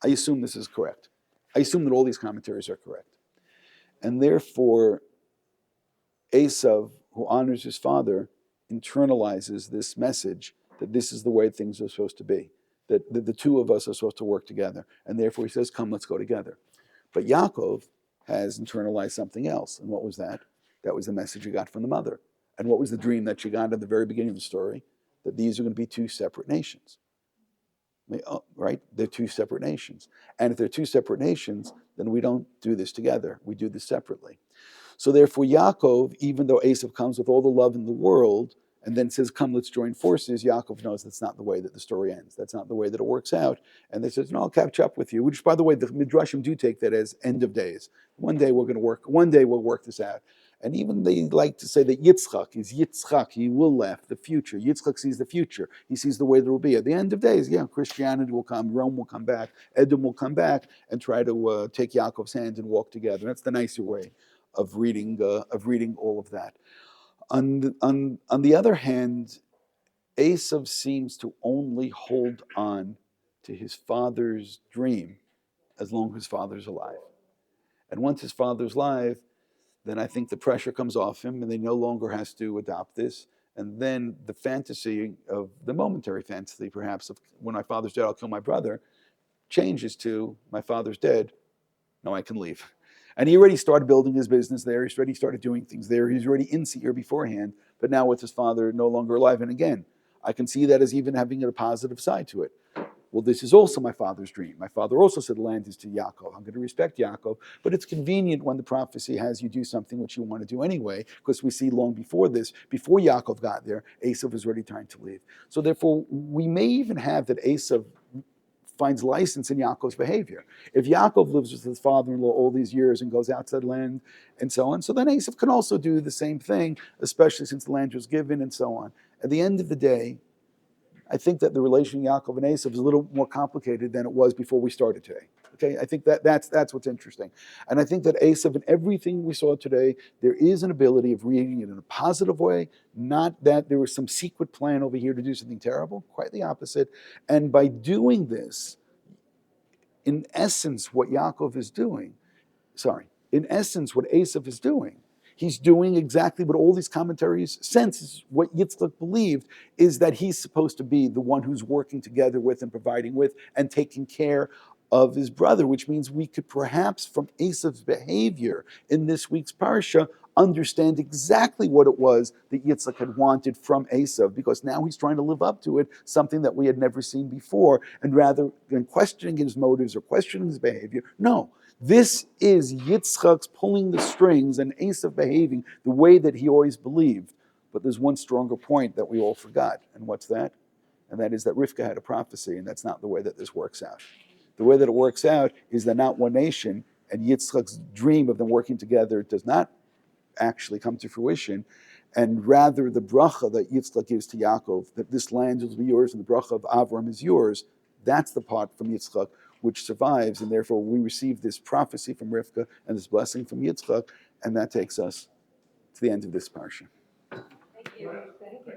I assume this is correct. I assume that all these commentaries are correct. And therefore, Esav, who honors his father, internalizes this message that this is the way things are supposed to be, that the two of us are supposed to work together. And therefore he says, come, let's go together. But Yaakov has internalized something else. And what was that? That was the message he got from the mother. And what was the dream that she got at the very beginning of the story? That these are going to be two separate nations. Right? They're two separate nations. And if they're two separate nations, then we don't do this together. We do this separately. So therefore, Yaakov, even though Esav comes with all the love in the world, and then says, come, let's join forces, Yaakov knows that's not the way that the story ends. That's not the way that it works out. And they says, no, I'll catch up with you. Which, by the way, the Midrashim do take that as end of days. One day we're going to work, one day we'll work this out. And even they like to say that Yitzchak is Yitzchak, he will laugh the future. Yitzchak sees the future. He sees the way there will be. At the end of days, Christianity will come, Rome will come back, Edom will come back and try to take Yaakov's hand and walk together. That's the nicer way of reading all of that. On the other hand, Esav seems to only hold on to his father's dream as long as his father's alive. And once his father's alive, then I think the pressure comes off him and he no longer has to adopt this. And then the fantasy of the momentary fantasy, perhaps, of when my father's dead, I'll kill my brother, changes to my father's dead, now I can leave. And he already started building his business there. He's already started doing things there. He's already in Seir beforehand. But now with his father no longer alive, and again, I can see that as even having a positive side to it. Well, this is also my father's dream. My father also said the land is to Yaakov. I'm going to respect Yaakov. But it's convenient when the prophecy has you do something which you want to do anyway, because we see long before this, before Yaakov got there, Esav was already trying to leave. So therefore, we may even have that Esav finds license in Yaakov's behavior. If Yaakov lives with his father-in-law all these years and goes out to the land and so on, so then Esav can also do the same thing, especially since the land was given and so on. At the end of the day, I think that the relation Yaakov and Esav is a little more complicated than it was before we started today. Okay, I think that's what's interesting. And I think that Esav, in everything we saw today, there is an ability of reading it in a positive way, not that there was some secret plan over here to do something terrible, quite the opposite. And by doing this, in essence, what Yaakov is doing, in essence, what Esav is doing, he's doing exactly what all these commentaries sense, what Yitzchak believed, is that he's supposed to be the one who's working together with and providing with and taking care of his brother, which means we could perhaps, from Esav's behavior in this week's Parsha, understand exactly what it was that Yitzchak had wanted from Esav, because now he's trying to live up to it, something that we had never seen before, and rather than questioning his motives or questioning his behavior, no. This is Yitzchak's pulling the strings and Esav behaving the way that he always believed. But there's one stronger point that we all forgot. And what's that? And that is that Rivka had a prophecy, and that's not the way that this works out. The way that it works out is they're not one nation, and Yitzchak's dream of them working together does not actually come to fruition. And rather the bracha that Yitzchak gives to Yaakov, that this land will be yours and the bracha of Avram is yours, that's the part from Yitzchak which survives, and therefore we receive this prophecy from Rivka and this blessing from Yitzchak, and that takes us to the end of this parsha. Thank you. Thank you.